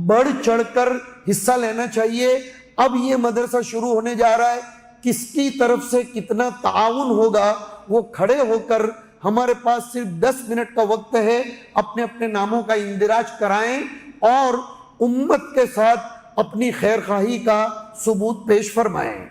بڑھ چڑھ کر حصہ لینا چاہیے۔ اب یہ مدرسہ شروع ہونے جا رہا ہے، کس کی طرف سے کتنا تعاون ہوگا وہ کھڑے ہو کر، ہمارے پاس صرف 10 منٹ کا وقت ہے، اپنے اپنے ناموں کا اندراج کرائیں اور امت کے ساتھ اپنی خیر خواہی کا ثبوت پیش فرمائیں۔